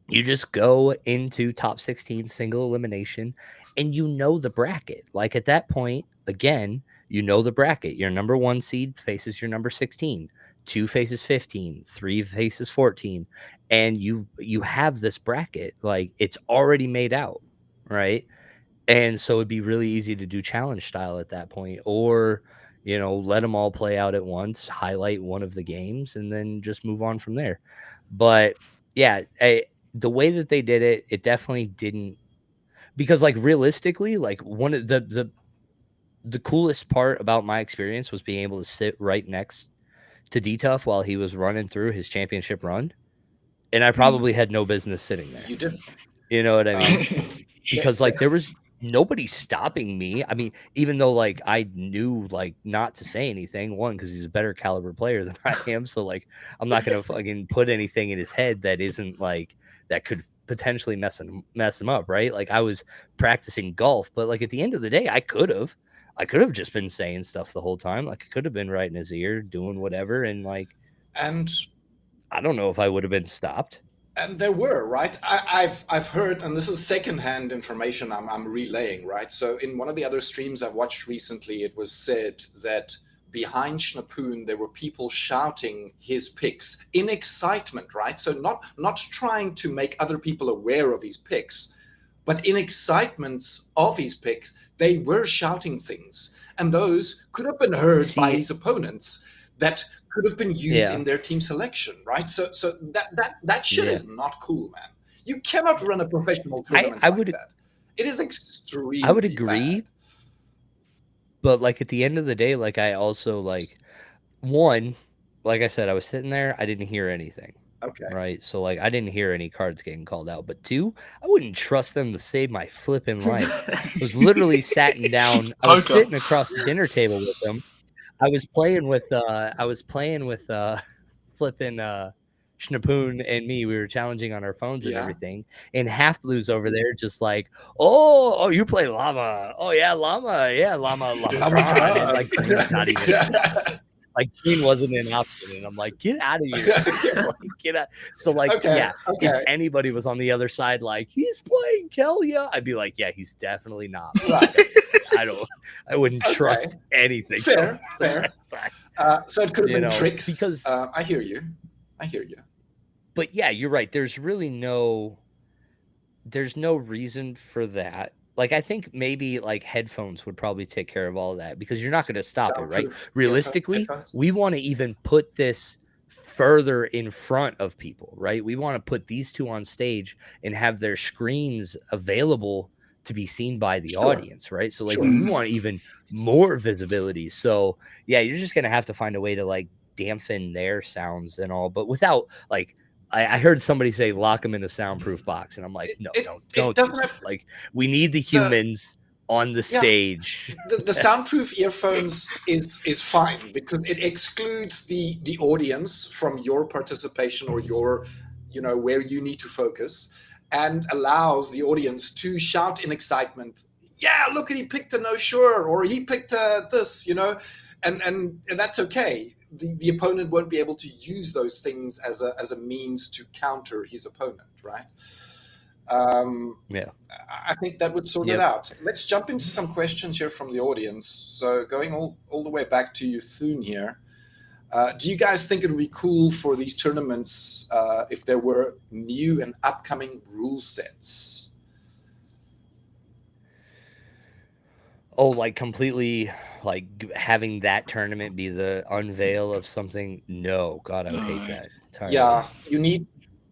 you just go into top 16 single elimination and you know the bracket. Like at that point, again, you know the bracket. Your number 1 seed faces your number 16, 2 faces 15, 3 faces 14, and you have this bracket. Like it's already made out, right? And so it'd be really easy to do challenge style at that point, or let them all play out at once, highlight one of the games, and then just move on from there. But yeah, the way that they did it, it definitely didn't, because like realistically, like one of the coolest part about my experience was being able to sit right next to D-Tough while he was running through his championship run, and I probably had no business sitting there. you did. You know what I mean? Because like there was nobody stopping me. I mean, even though like I knew like not to say anything, one, because he's a better caliber player than I am, so like I'm not gonna fucking put anything in his head that isn't like that could potentially mess him up, right? Like I was practicing golf, but like at the end of the day, I could have just been saying stuff the whole time. Like I could have been right in his ear, doing whatever, and like And I don't know if I would have been stopped. And there were, right? I've heard, and this is secondhand information I'm relaying, right? So in one of the other streams I've watched recently, it was said that behind Schnapoon there were people shouting his picks in excitement, right? So not trying to make other people aware of his picks, but in excitement of his picks, they were shouting things, and those could have been heard by his opponents. That could have been used in their team selection, right? So that shit is not cool, man. You cannot run a professional tournament like that. It is extremely I would agree, bad. But like at the end of the day, like I also like one, like I said, I was sitting there, I didn't hear anything. Okay. Right. So like I didn't hear any cards getting called out. But 2, I wouldn't trust them to save my flipping life. I was literally sitting down. I was Poker. sitting across the dinner table with them. I was playing with flipping Schnapoon and me. We were challenging on our phones and Yeah. everything. And Half Blue's over there just like, oh, you play Llama. Oh yeah, Llama. Yeah, Llama. Oh my And God. like Green's not even like Green wasn't an option. And I'm like, get out of here. Like, get out. So like, Okay, okay. if anybody was on the other side, like he's playing Kelia, I'd be like, yeah, he's definitely not. Right. I wouldn't trust anything. Fair. So it could have been tricks. Because I hear you. But yeah, you're right. There's really no reason for that. Like I think maybe like headphones would probably take care of all of that because you're not going to stop it, right? Realistically, headphones? we want to even put this further in front of people, right? We want to put these 2 on stage and have their screens available to be seen by the audience, right? So like we want even more visibility. So yeah, you're just going to have to find a way to like dampen their sounds and all, but without like I heard somebody say lock them in a soundproof box, and I'm like, no, don't. doesn't have, like we need the humans on the stage. The soundproof earphones is fine because it excludes the audience from your participation or your, where you need to focus, and allows the audience to shout in excitement. Yeah, look, he picked a no sure, or he picked this, and that's okay. The opponent won't be able to use those things as a means to counter his opponent, right? Yeah, I think that would sort it out. Let's jump into some questions here from the audience. So going all the way back to you, Thune here. Do you guys think it would be cool for these tournaments if there were new and upcoming rule sets? Oh, like completely, like having that tournament be the unveil of something? No, God, I would hate that entirely. Yeah, you need.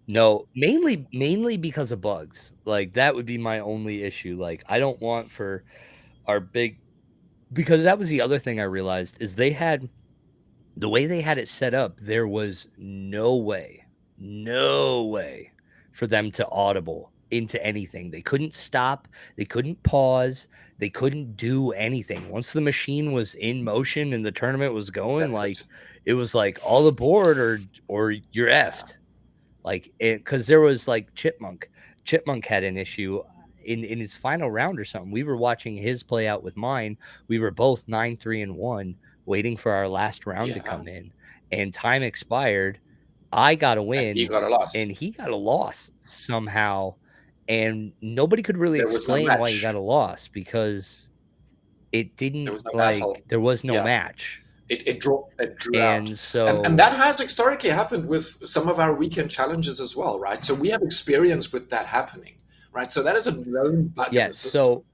No, mainly because of bugs. Like that would be my only issue. Like I don't want for our big, because that was the other thing I realized is they had the way they had it set up. There was no way for them to audible into anything. They couldn't stop. They couldn't pause. They couldn't do anything. Once the machine was in motion and the tournament was going, it was like all aboard or you're effed. Like because there was like Chipmunk had an issue in his final round or something. We were watching his play out with mine. We were both 9-3-1 waiting for our last round to come in, and time expired. I got a win, and he got a loss, and he got a loss somehow, and nobody could really explain why he got a loss because it didn't there was no match. It drew and out. So and that has historically happened with some of our weekend challenges as well, right? So we have experience with that happening, right? So that is a known bug in the system. So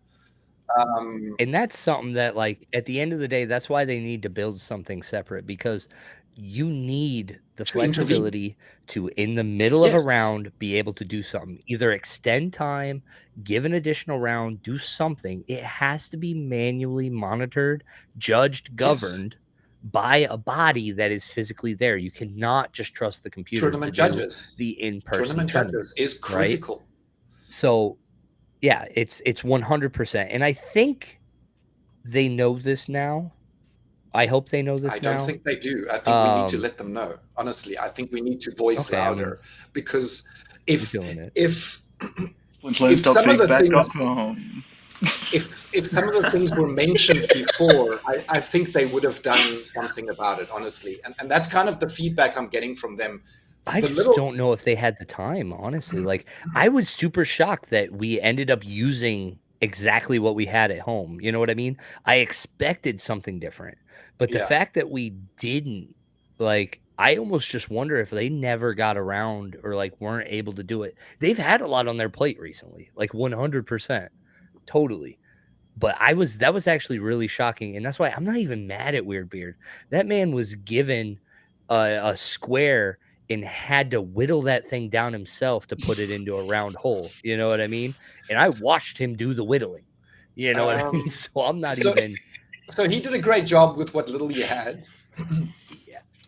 and that's something that, like, at the end of the day, that's why they need to build something separate, because you need the flexibility to, in the middle of a round, be able to do something, either extend time, give an additional round, do something. It has to be manually monitored, judged, governed by a body that is physically there. You cannot just trust the computer. Tournament judges. The in-person tournament judges is critical. Right? So yeah, it's 100%. And I think they know this now. I hope they know this now. I don't think they do. I think we need to let them know. Honestly, I think we need to voice louder, because if some of the things were mentioned before, I think they would have done something about it, honestly. And that's kind of the feedback I'm getting from them. I just don't know if they had the time, honestly. Like, I was super shocked that we ended up using exactly what we had at home. You know what I mean? I expected something different. But the fact that we didn't, like, I almost just wonder if they never got around or, like, weren't able to do it. They've had a lot on their plate recently, like 100%. Totally. But that was actually really shocking. And that's why I'm not even mad at Weirdbeard. That man was given a square and had to whittle that thing down himself to put it into a round hole. You know what I mean? And I watched him do the whittling. You know what I mean? So I'm not even... So he did a great job with what little he had.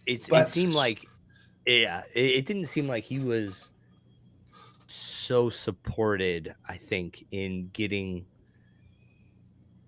it But seemed like, it didn't seem like he was so supported, I think, in getting,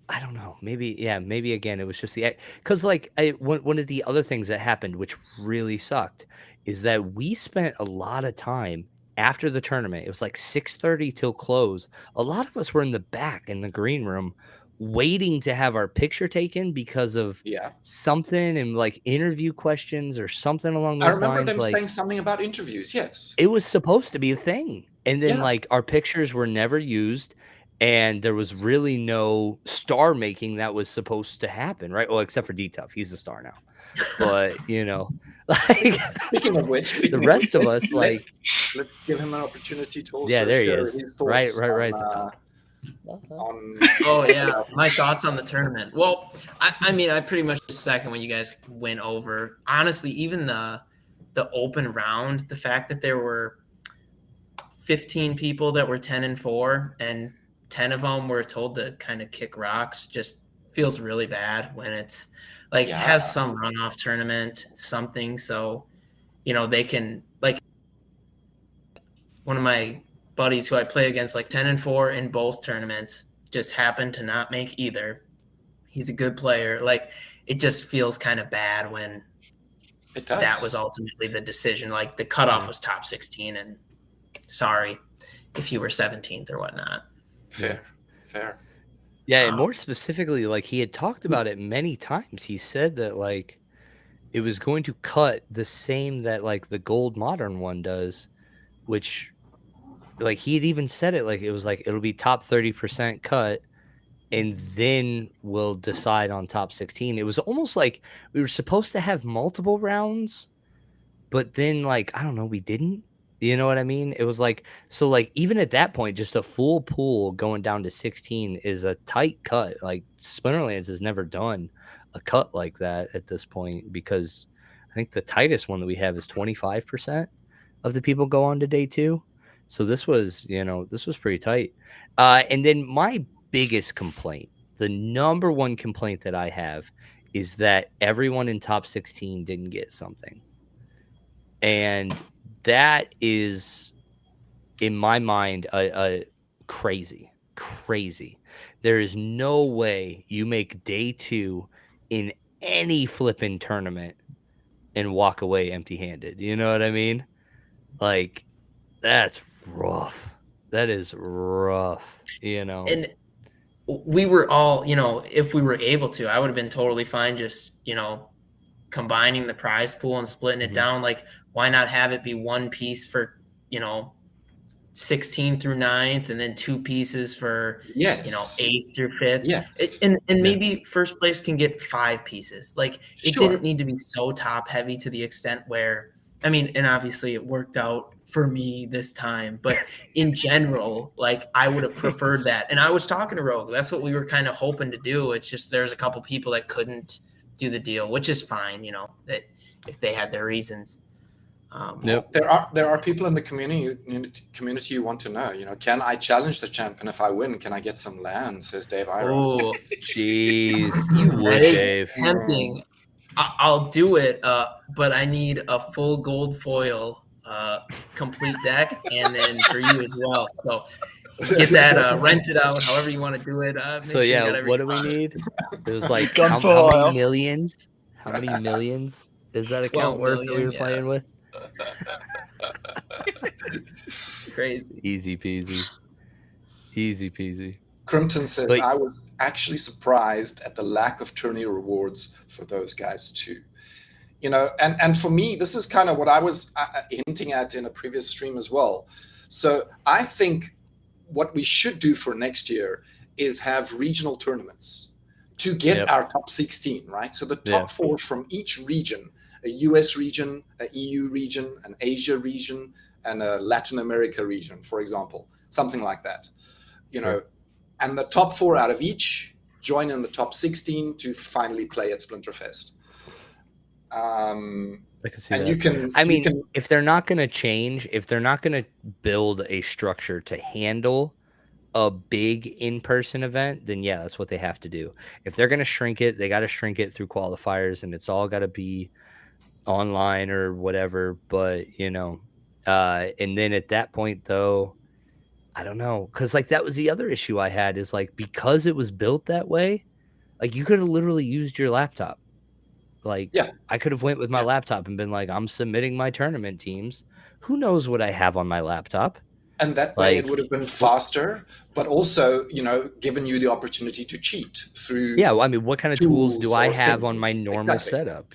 I don't know, maybe again, it was just because like one of the other things that happened, which really sucked, is that we spent a lot of time after the tournament. It was like 6:30 till close. A lot of us were in the back in the green room waiting to have our picture taken because of yeah, something and like interview questions or something along I those remember lines. them saying Like something about interviews. Yes. it was supposed to be a thing. And then Yeah. like our pictures were never used and there was really no star making that was supposed to happen, right? Well, except for D-Tough. He's a star now. But, like the Speaking of rest which, of us, like, let's give him an opportunity to yeah, also there he share is. his Right thoughts at the top. on Oh yeah, my thoughts on the tournament. Well, I mean, I pretty much second what you guys went over. Honestly, even the open round, the fact that there were 15 people that were 10-4 and 10 of them were told to kind of kick rocks just feels really bad when it's like Yeah. have some runoff tournament, something so they can, like, one of my buddies who I play against, like 10-4 in both tournaments, just happened to not make either. He's a good player. Like, it just feels kind of bad when It does. that was ultimately the decision. Like, the cutoff was top 16, and sorry if you were 17th or whatnot. Fair. Yeah, and more specifically, like he had talked about it many times. He said that like it was going to cut the same that like the gold modern one does, which like he had even said it like it was like it'll be top 30% cut and then we'll decide on top 16. It was almost like we were supposed to have multiple rounds, but then like I don't know, we didn't. You know what I mean? It was like so like even at that point, just a full pool going down to 16 is a tight cut. Like Splinterlands has never done a cut like that at this point because I think the tightest one that we have is 25% of the people go on to day 2. So this was, this was pretty tight. And then my biggest complaint, the number one complaint that I have is that everyone in top 16 didn't get something. And that is, in my mind, a crazy. There is no way you make day 2 in any flipping tournament and walk away empty-handed. You know what I mean? Like, that's rough. That is rough, And we were all, if we were able to, I would have been totally fine just, combining the prize pool and splitting it down. Like, why not have it be one piece for, 16 through 9th and then 2 pieces for, 8th through 5th. Yes. And maybe first place can get 5 pieces. Like, it didn't need to be so top heavy to the extent where, I mean, and obviously it worked out for me this time, but in general, like, I would have preferred that. And I was talking to Rogue. That's what we were kind of hoping to do. It's just there's a couple people that couldn't do the deal, which is fine, that if they had their reasons. Yep. There are people in the community who want to know, can I challenge the champ, and if I win, can I get some land? Says Dave Iron. Oh, jeez, you would, that is Dave. tempting. I'll do it, but I need a full gold foil complete deck, and then for you as well. So get that rented out, however you want to do it. So yeah, what do we need? It was like Gun how foil. many millions? How many millions is that account worth that we were playing with? Crazy. Easy peasy. Crimpton says, But- I was actually surprised at the lack of tourney rewards for those guys too. And for me, this is kind of what I was hinting at in a previous stream as well. So I think what we should do for next year is have regional tournaments to get our top 16, right? So the top 4 from each region, a US region, a EU region, an Asia region, and a Latin America region, for example, something like that, and the top 4 out of each join in the top 16 to finally play at Splinterfest. I can see and that. If they're not going to change, if they're not going to build a structure to handle a big in-person event, then yeah, that's what they have to do. If they're going to shrink it, they got to shrink it through qualifiers, and it's all got to be online or whatever. But and then at that point though, I don't know, because like that was the other issue I had is like because it was built that way, like you could have literally used your laptop. Like Yeah. I could have went with my laptop and been like, I'm submitting my tournament teams. Who knows what I have on my laptop? And that way it would have been faster, but also, given you the opportunity to cheat through. Yeah, well, I mean, what kind of tools do I or have on my things. normal Exactly. setup?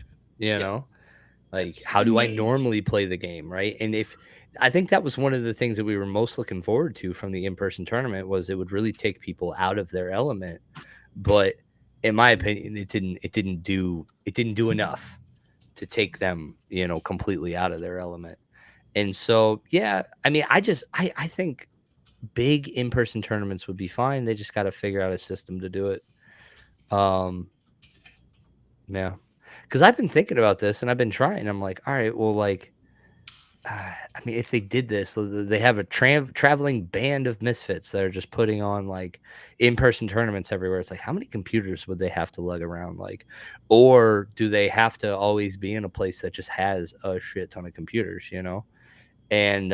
Like Yes. how do I normally play the game, right? And if I think that was one of the things that we were most looking forward to from the in-person tournament was it would really take people out of their element. But in my opinion, it didn't do enough to take them, completely out of their element. And so, yeah, I mean, I think big in-person tournaments would be fine. They just got to figure out a system to do it. Yeah, because I've been thinking about this and I've been trying. I'm like, all right, well, like, I mean, if they did this, they have a traveling band of misfits that are just putting on like in-person tournaments everywhere. It's like, how many computers would they have to lug around? Like, or do they have to always be in a place that just has a shit ton of computers, And,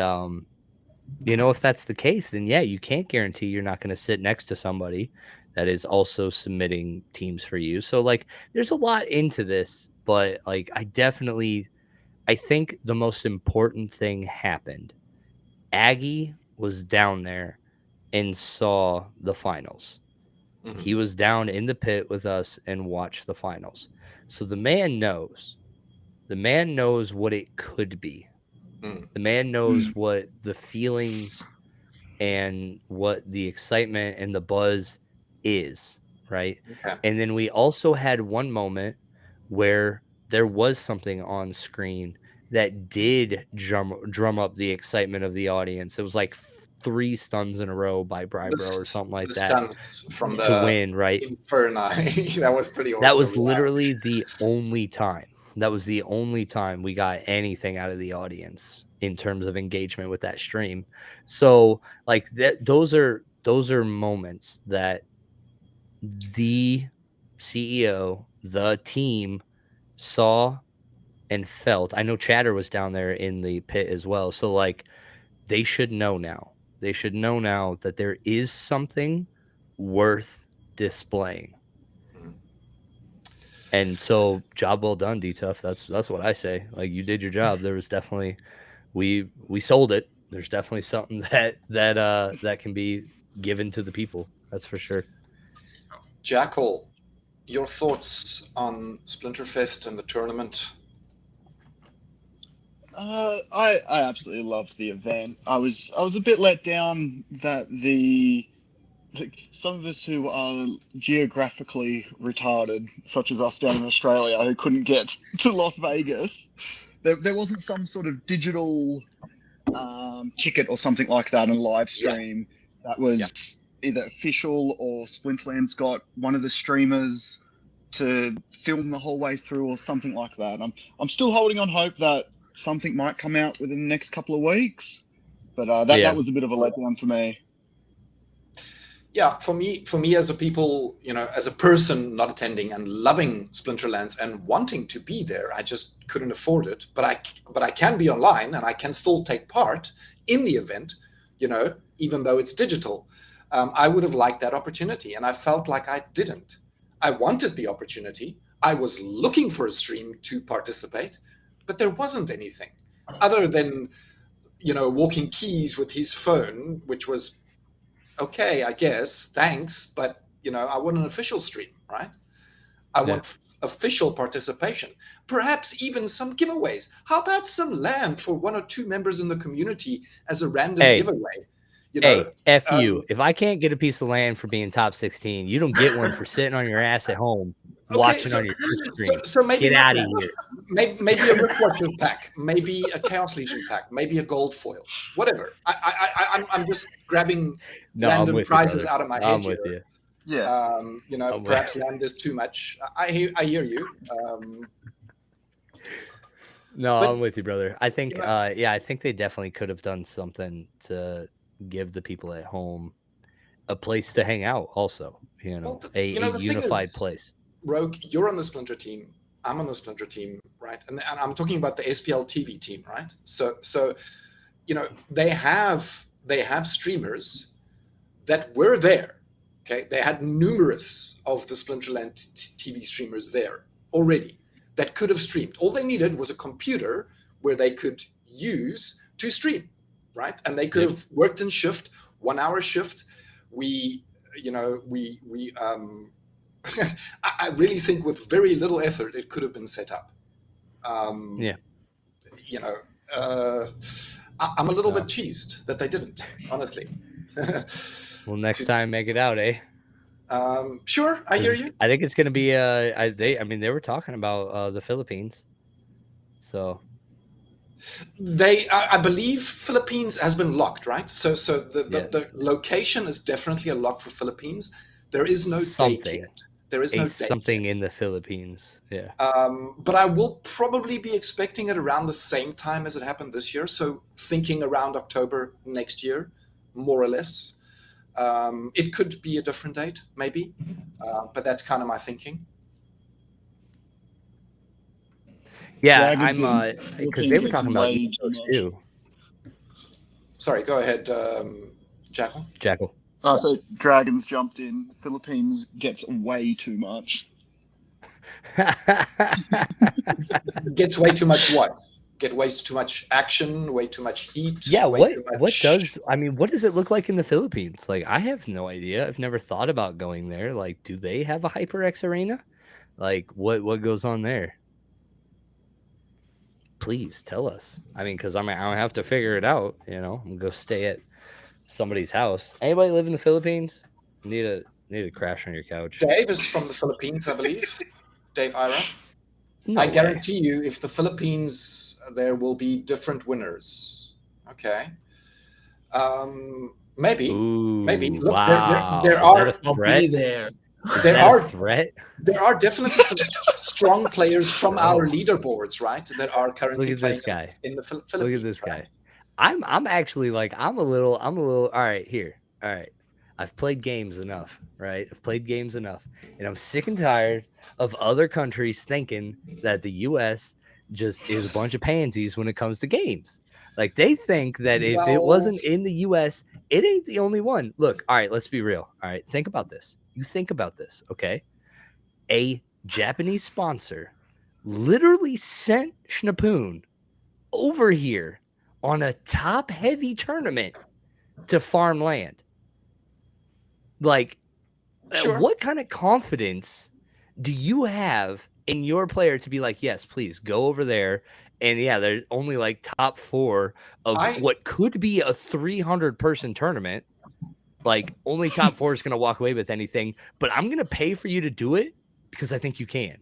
if that's the case, then yeah, you can't guarantee you're not going to sit next to somebody that is also submitting teams for you. So like, there's a lot into this, but like, I think the most important thing happened. Aggie was down there and saw the finals. Mhm. He was down in the pit with us and watched the finals. So the man knows. The man knows what it could be. Mm. The man knows what the feelings and what the excitement and the buzz is, right? Okay. And then we also had one moment where there was something on screen that did drum up the excitement of the audience. It was like 3 stuns in a row by Brybro or something like the that stunts from to the win, right? Inferni. That was pretty awesome. That was literally the only time. That was the only time we got anything out of the audience in terms of engagement with that stream. So like those are moments that the CEO, the team saw and felt. I know Chatter was down there in the pit as well. So like they should know now. They should know now that there is something worth displaying. And so, job well done, D-Tough. That's what I say. Like you did your job. There was definitely we sold it. There's definitely something that can be given to the people. That's for sure. Jackal, your thoughts on Splinterfest and the tournament? I absolutely loved the event. I was a bit let down that some of us who are geographically retarded, such as us down in Australia, who couldn't get to Las Vegas, there wasn't some sort of digital ticket or something like that in live stream that was either official or Splinterlands got one of the streamers to film the whole way through or something like that. I'm still holding on hope that something might come out within the next couple of weeks, but that was a bit of a letdown for me. Yeah, for me as as a person not attending and loving Splinterlands and wanting to be there, I just couldn't afford it. But I can be online and I can still take part in the event, even though it's digital. I would have liked that opportunity, and I felt like I didn't. I wanted the opportunity. I was looking for a stream to participate, but there wasn't anything other than, Walking Keys with his phone, which was okay, I guess, thanks, but I want an official stream, right? I want official participation, perhaps even some giveaways. How about some land for 1 or 2 members in the community as a random giveaway? Hey, F you. If I can't get a piece of land for being top 16, you don't get one for sitting on your ass at home watching on your stream. So maybe get out of here. Maybe a Rift Watcher pack, maybe a Chaos Legion pack, maybe a gold foil, whatever. I'm just grabbing random prizes out of my head. I'm with you. Yeah. Perhaps land is too much. I hear you. I'm with you, brother. I think, I think they definitely could have done something to give the people at home a place to hang out. Also, a unified place. Rogue, you're on the Splinter team. I'm on the Splinter team, right? And I'm talking about the SPL TV team, right? So they have streamers that were there. Okay, they had numerous of the Splinterland TV streamers there already that could have streamed. All they needed was a computer where they could use to stream, right? And they could have worked in shift, 1 hour shift. I really think with very little effort, it could have been set up. I'm a little bit cheesed that they didn't, honestly. Well, next time, make it out, eh? Sure, I hear you. I think it's going to be. They were talking about the Philippines, so I believe Philippines has been locked, right? So the location is definitely a lock for Philippines. There is no date yet. There is no date something yet. in the Philippines, yeah. But I will probably be expecting it around the same time as it happened this year. So thinking around October next year, more or less. It could be a different date, maybe, but that's kind of my thinking. Yeah, I'm because they were talking about too. Sorry, go ahead, Jackal. So Dragons jumped in. Philippines gets way too much. Gets way too much what? Get way too much action, way too much heat. Yeah, what does it look like in the Philippines? Like, I have no idea. I've never thought about going there. Like, do they have a HyperX arena? Like, what goes on there? Please tell us. I mean, because I have to figure it out. I'm gonna go stay at somebody's house. Anybody live in the Philippines? Need to crash on your couch. Dave is from the Philippines, I believe. Dave Ira. No I way. guarantee you, if the Philippines, there will be different winners. Okay. Maybe. Ooh, maybe. Look, wow. there are threat. There are definitely some strong players from our leaderboards, right? That are currently playing in the Philippines. Look at this guy. I'm actually like I'm a little. All right, here. All right. I've played games enough, right? And I'm sick and tired of other countries thinking that the U.S. just is a bunch of pansies when it comes to games. Like, they think that if it wasn't in the U.S., it ain't the only one. Look, all right, let's be real. All right, think about this. You think about this, okay? A Japanese sponsor literally sent Schnapoon over here on a top-heavy tournament to farm land. Like, Sure. What kind of confidence do you have in your player to be like, yes, please go over there? And yeah, there's only like top 4 of what could be a 300-person tournament. Like, only top 4 is going to walk away with anything, but I'm going to pay for you to do it because I think you can.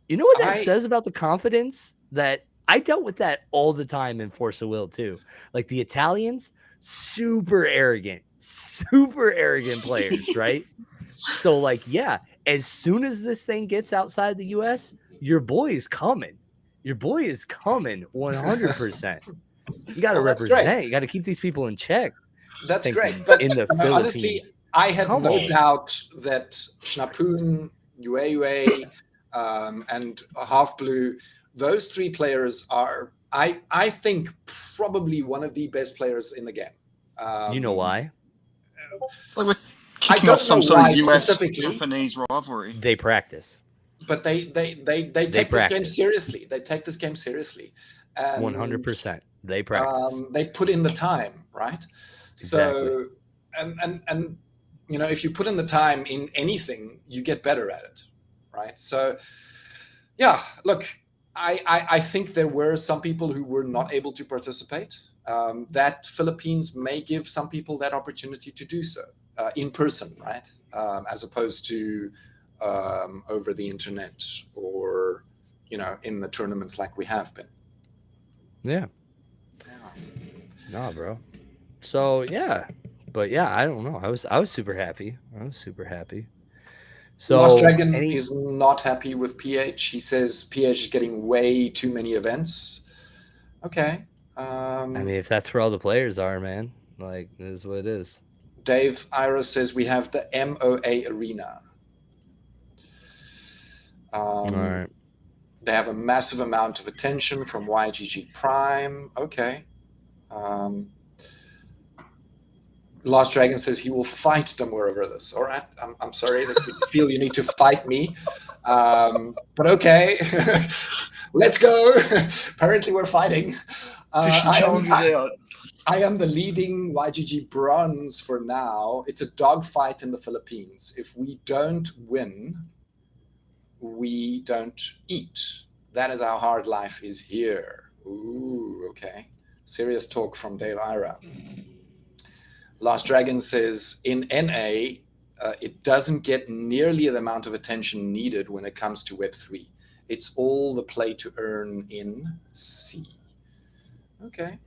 You know what that says about the confidence? That I dealt with that all the time in Force of Will too. Like, the Italians, super arrogant players, right? So, like, yeah, as soon as this thing gets outside the U.S., your boy is coming. 100%. You got to represent. Great. You got to keep these people in check. That's great. But in the honestly, I had no doubt that Schnapoon, Yue, and Half Blue, those 3 players are, I think, probably one of the best players in the game. You know why? I don't know why specifically. Japanese rivalry. They practice, but they take this game seriously. They take this game seriously. 100%. They practice. They put in the time, right? Exactly. So, and if you put in the time in anything, you get better at it, right? So, yeah. Look, I think there were some people who were not able to participate. That Philippines may give some people that opportunity to do so in person, right? As opposed to over the internet or, in the tournaments like we have been. Yeah. Nah, bro. So, yeah. But, yeah, I don't know. I was super happy. So Lost Dragon is not happy with PH. He says PH is getting way too many events. Okay. I mean, if that's where all the players are, man, like, it is what it is. Dave Ira says we have the MOA arena. All right. They have a massive amount of attention from YGG Prime. Okay. Last Dragon says he will fight Damur over this. All right. I'm sorry that you feel you need to fight me. But okay. Let's go. Apparently we're fighting. I am the leading YGG bronze for now. It's a dogfight in the Philippines. If we don't win, we don't eat. That is how hard life is here. Ooh, okay. Serious talk from Dave Ira. Last Dragon says, in NA, it doesn't get nearly the amount of attention needed when it comes to Web3. It's all the play to earn in C. Okay.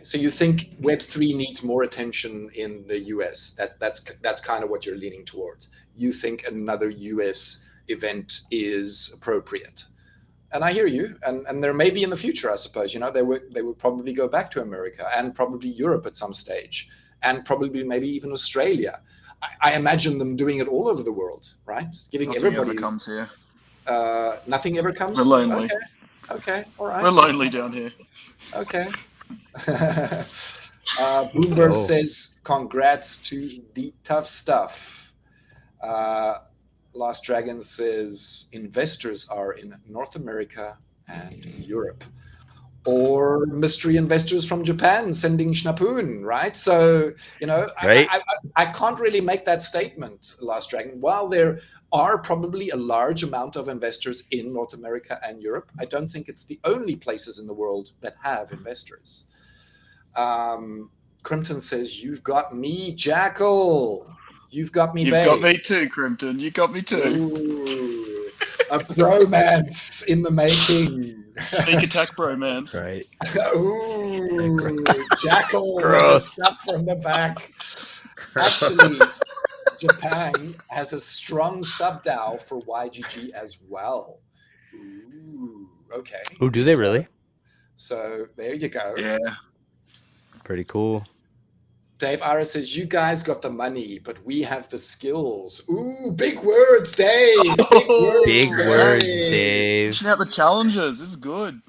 So you think Web3 needs more attention in the US? That's kind of what you're leaning towards. You think another US event is appropriate. And I hear you. And there may be in the future, I suppose. They would probably go back to America and probably Europe at some stage. And probably maybe even Australia. I imagine them doing it all over the world, right? Giving Nothing everybody. ever comes here. Nothing ever comes. We're lonely. Okay, all right. We're lonely down here. Okay. Bloomberg says, "Congrats to the tough stuff." Last Dragon says, "Investors are in North America and Europe." Or mystery investors from Japan sending schnapoon, right? So, right? I can't really make that statement, Last Dragon. While there are probably a large amount of investors in North America and Europe, I don't think it's the only places in the world that have investors. Crimpton says, "You've got me, Jackal. You've got me, babe." You've got me too, Crimpton. You got me too. Ooh, a bromance in the making. Sneak attack bromance. Right. Ooh, Jackal with the stuff from the back. Actually, Japan has a strong sub-DAO for YGG as well. Ooh, okay. Oh, do they really? So there you go. Yeah. Pretty cool. Dave Ira says, "You guys got the money, but we have the skills." Ooh, big words, Dave. Big words, Dave. Pushing out the challenges. This is good.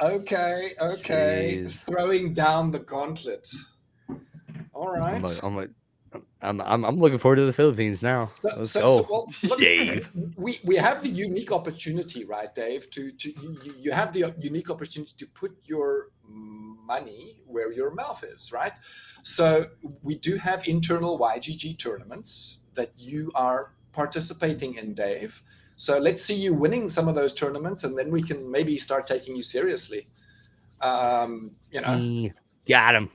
Okay. Jeez. Throwing down the gauntlet. All right. I'm looking forward to the Philippines now. Let's go. Well, look, Dave. We have the unique opportunity, right, Dave? You have the unique opportunity to put your money where your mouth is, right? So we do have internal YGG tournaments that you are participating in, Dave. So let's see you winning some of those tournaments, and then we can maybe start taking you seriously. Got him. Got him.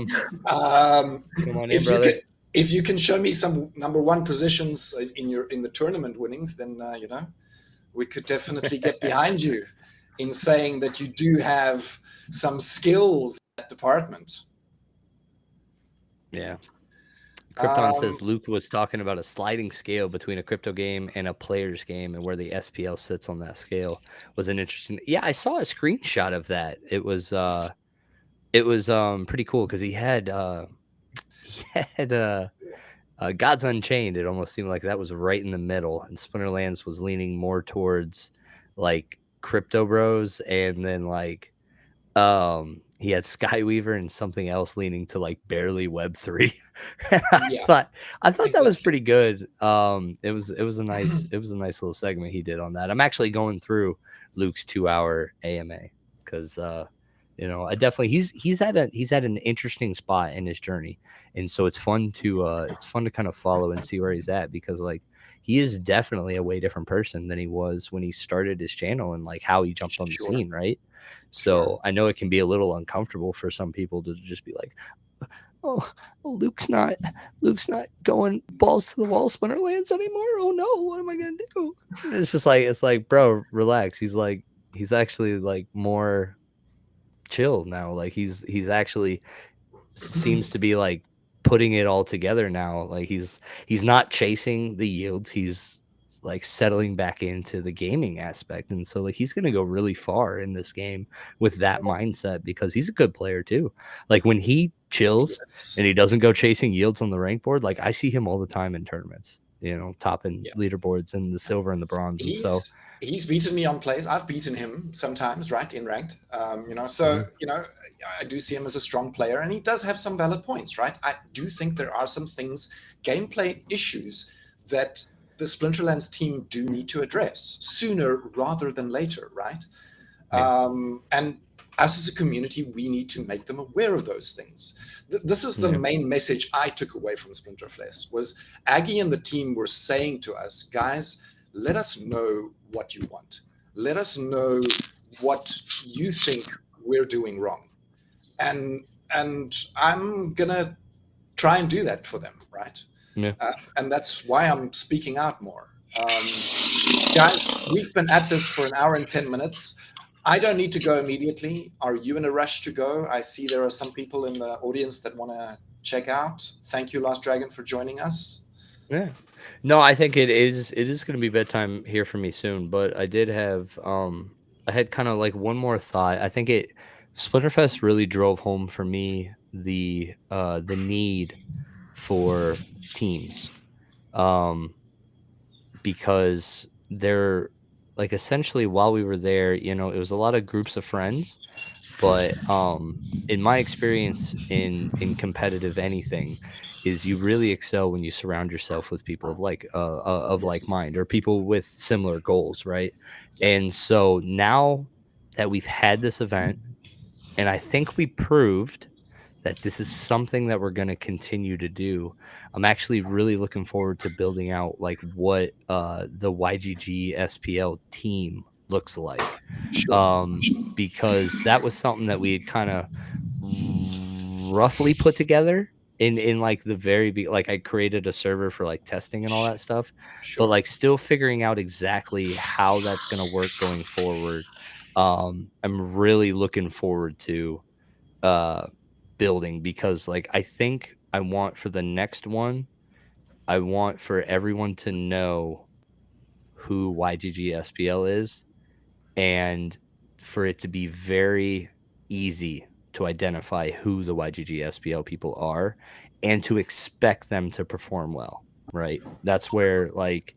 Come on in, brother. If you can show me some number one positions in the tournament winnings, then we could definitely get behind you in saying that you do have some skills in that department. Yeah. Krypton says Luke was talking about a sliding scale between a crypto game and a player's game, and where the SPL sits on that scale was an interesting. Yeah, I saw a screenshot of that. It was pretty cool because he had Gods Unchained. It almost seemed like that was right in the middle, and Splinterlands was leaning more towards like Crypto Bros, and then like he had Skyweaver and something else leaning to like barely Web3. I thought exactly. That was pretty good. It was a nice little segment he did on that. I'm actually going through Luke's 2-hour AMA because I definitely he's at an interesting spot in his journey, and so it's fun to kind of follow and see where he's at, because like he is definitely a way different person than he was when he started his channel and like how he jumped on the scene, right? So I know it can be a little uncomfortable for some people to just be like, oh, Luke's not going balls to the wall Splinterlands anymore. Oh no, what am I gonna do? It's like, bro, relax. He's actually like more chill now. Like he's actually seems to be like putting it all together now. Like he's not chasing the yields. He's like settling back into the gaming aspect, and so like he's gonna go really far in this game with that mindset, because he's a good player too. Like when he chills and he doesn't go chasing yields on the rank board, like I see him all the time in tournaments. topping leaderboards and the silver and the bronze. And so he's beaten me on plays. I've beaten him sometimes, right, in ranked. I do see him as a strong player, and he does have some valid points, right? I do think there are some things, gameplay issues, that the Splinterlands team do need to address sooner rather than later, right? And us as a community, we need to make them aware of those things. This is the main message I took away from Splinterfest, was Aggie and the team were saying to us, guys, let us know what you want. Let us know what you think we're doing wrong. And I'm going to try and do that for them, right? Yeah. And that's why I'm speaking out more. Guys, we've been at this for an hour and 10 minutes. I don't need to go immediately. Are you in a rush to go? I see there are some people in the audience that want to check out. Thank you, Last Dragon, for joining us. Yeah. No, I think it is going to be bedtime here for me soon, but I did have I had kind of like one more thought. I think Splinterfest really drove home for me the need for teams. Because they're like, essentially, while we were there, it was a lot of groups of friends, but in my experience in competitive anything, is you really excel when you surround yourself with people of like mind, or people with similar goals, right? And so now that we've had this event, and I think we proved that this is something that we're going to continue to do, I'm actually really looking forward to building out like what the YGG SPL team looks like. Sure. Because that was something that we had kind of roughly put together in like the very like I created a server for like testing and all that stuff, but like still figuring out exactly how that's going to work going forward. I'm really looking forward to building, because like I think I want for the next one, I want for everyone to know who YGG SPL is, and for it to be very easy to identify who the YGG SPL people are, and to expect them to perform well, right? That's where, like,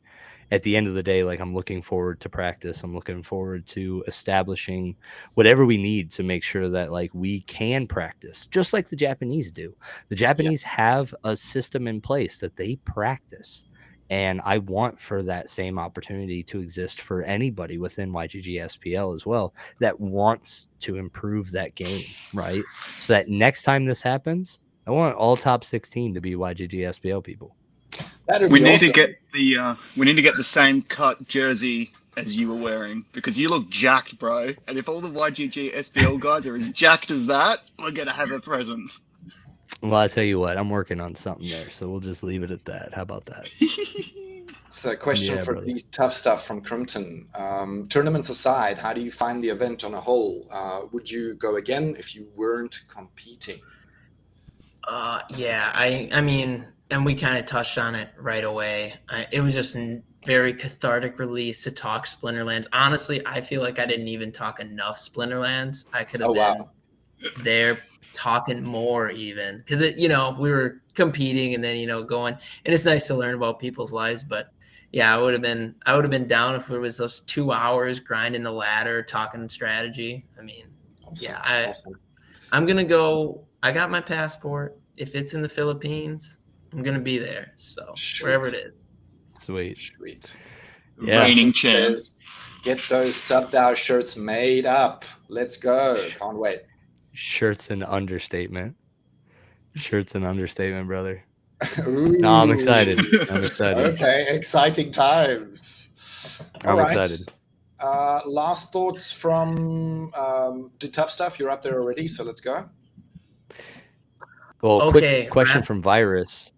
at the end of the day, like, I'm looking forward to practice. I'm looking forward to establishing whatever we need to make sure that, like, we can practice just like the Japanese do. The Japanese have a system in place that they practice. And I want for that same opportunity to exist for anybody within YGG SPL as well that wants to improve that game, right? So that next time this happens, I want all top 16 to be YGG SPL people. We need to get the same cut jersey as you were wearing, because you look jacked, bro. And if all the YGG SPL guys are as jacked as that, we're gonna have a presence. Well, I tell you what, I'm working on something there, so we'll just leave it at that. How about that? So a question for these tough stuff from Crimpton. Tournaments aside, how do you find the event on a whole? Would you go again if you weren't competing? I mean, and we kind of touched on it right away. It was just a very cathartic release to talk Splinterlands. Honestly, I feel like I didn't even talk enough Splinterlands. I could have been there talking more, even, because we were competing and then going, and it's nice to learn about people's lives. But yeah, I would have been down if it was those 2 hours grinding the ladder, talking strategy. I mean, awesome. I'm gonna go. I got my passport. If it's in the Philippines, I'm gonna be there. So wherever it is. Sweet. Yeah. Reigning champs. Get those sub-DAO shirts made up. Let's go. Can't wait. Shirt's an understatement. Brother. Ooh. No, I'm excited. Okay, exciting times. I'm excited. Last thoughts from the tough stuff. You're up there already, so let's go. Well, quick question from Virus.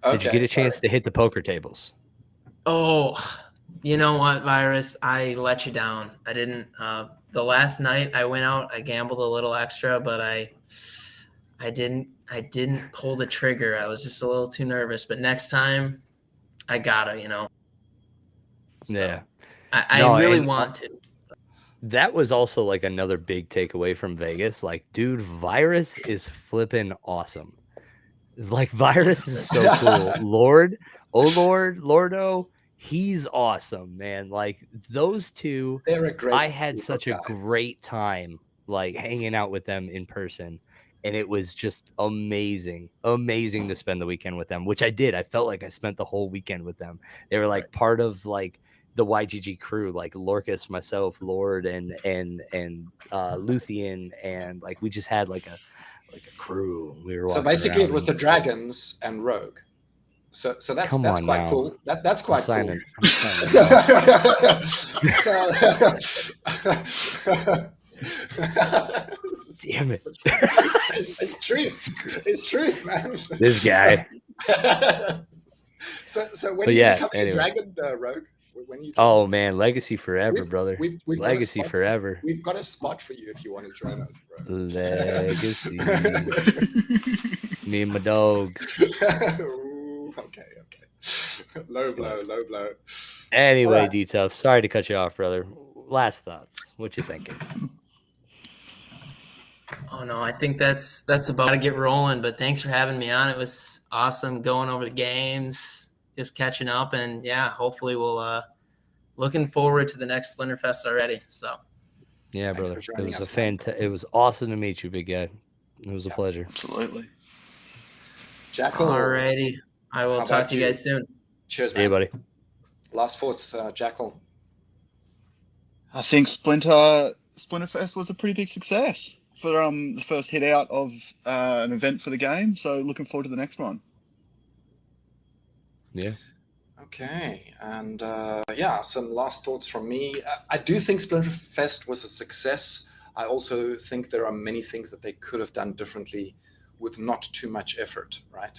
Did you get a chance to hit the poker tables? Oh, you know what, Virus? I let you down. I didn't. The last night I went out, I gambled a little extra, but I didn't pull the trigger. I was just a little too nervous. But next time, I gotta, So yeah. I really want to. That was also like another big takeaway from Vegas. Like, dude, Virus is flipping awesome. Like Virus is so cool. Lordo, he's awesome, man. Like those two, They're a great I had group such of a guys. great time like hanging out with them in person. And it was just amazing to spend the weekend with them, which I did. I felt like I spent the whole weekend with them. They were like Right. part of like the YGG crew, like Lorcus, myself, Lord, and Luthien, and like we just had like a crew. We were So walking basically, it around was and the Dragons and Rogue. So that's come on quite now. cool. That's quite cool. I'm signing Damn it. It's truth. It's truth, man. This guy. So when But are you yeah, becoming anyway. a dragon, Rogue? When you Oh man, legacy forever, We've- brother. we've got a Legacy spot forever. we've got a spot for you if you want to join us, bro. Legacy. It's me and my dogs. Ooh, okay. Low blow. Anyway, All right. D-Tough, sorry to cut you off, brother. Last thoughts. What you thinking? Oh no, I think that's about to get rolling. But thanks for having me on. It was awesome going over the games, just catching up, and yeah, hopefully we'll looking forward to the next Splinterfest already. So Yeah, Thanks brother. for It joining was us, it was awesome to meet you, big guy. It was a pleasure. Absolutely. Jackal. alrighty, I will How talk about to you guys soon. Cheers, Hey, man. buddy. Last thoughts, Jackal. I think Splinterfest was a pretty big success for the first hit out of an event for the game. So looking forward to the next one. Yeah. Okay, and some last thoughts from me. I do think Splinterfest was a success. I also think there are many things that they could have done differently with not too much effort, right?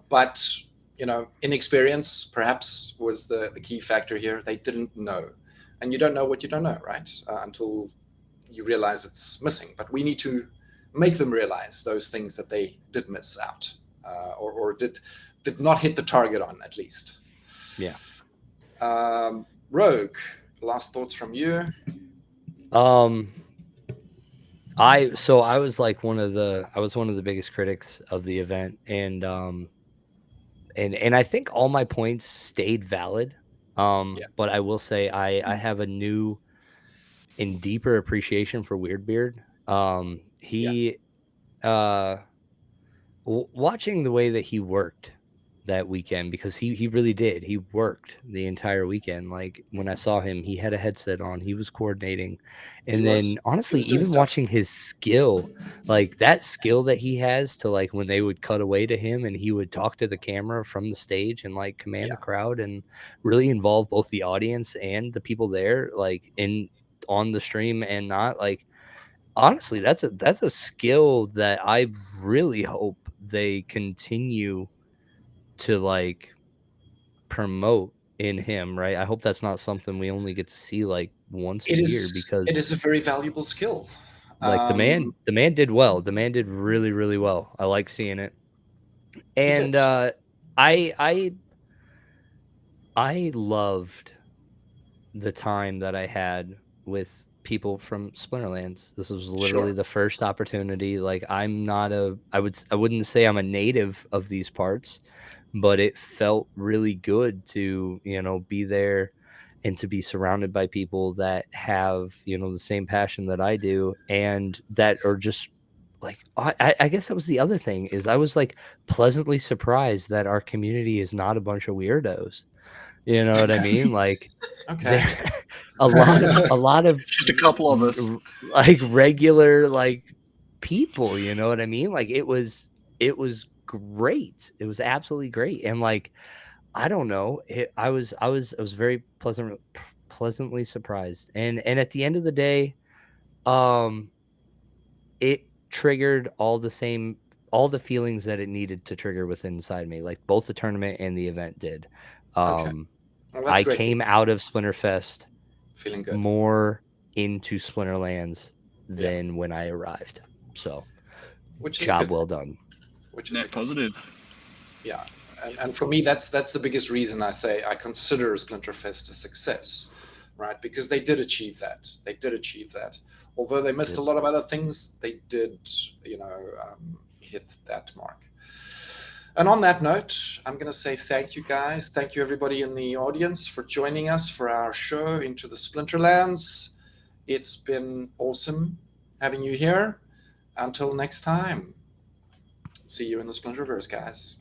But, inexperience perhaps was the key factor here. They didn't know. And you don't know what you don't know, right? Until you realize it's missing. But we need to make them realize those things that they did miss out or did not hit the target on, at least. Yeah. Rogue, last thoughts from you? I was like one of the biggest critics of the event, and I think all my points stayed valid. But I will say I have a new and deeper appreciation for Weirdbeard. Watching the way that he worked that weekend, because he really did. He worked the entire weekend. Like when I saw him, he had a headset on, he was coordinating. And then honestly, doing even stuff. watching his skill, like that skill that he has to like when they would cut away to him and he would talk to the camera from the stage and like command the crowd and really involve both the audience and the people there, like on the stream and not like, honestly, that's a skill that I really hope they continue to like promote in him, right? I hope that's not something we only get to see like once a year, because it is a very valuable skill. Like the man did well. The man did really, really well. I like seeing it. And I loved the time that I had with people from Splinterlands. This was literally the first opportunity. Like I wouldn't say I'm a native of these parts, but it felt really good to, be there and to be surrounded by people that have, the same passion that I do and that are just like, I guess that was the other thing, is I was like pleasantly surprised that our community is not a bunch of weirdos. You know what I mean? Like, okay. a lot of Just a couple of us, like regular like people. You know what I mean? Like it was great. It was absolutely great. And like, I don't know, I was very pleasantly surprised. And at the end of the day, it triggered all the feelings that it needed to trigger within inside me. Like both the tournament and the event did. Well, I great. came out of Splinterfest feeling good, more into Splinterlands than when I arrived. So, job well done. Which net positive. Yeah, and for me, that's the biggest reason I say I consider Splinterfest a success, right? Because they did achieve that. Although they missed a lot of other things, they did, hit that mark. And on that note, I'm going to say thank you, guys. Thank you, everybody in the audience, for joining us for our show Into the Splinterlands. It's been awesome having you here. Until next time, see you in the Splinterverse, guys.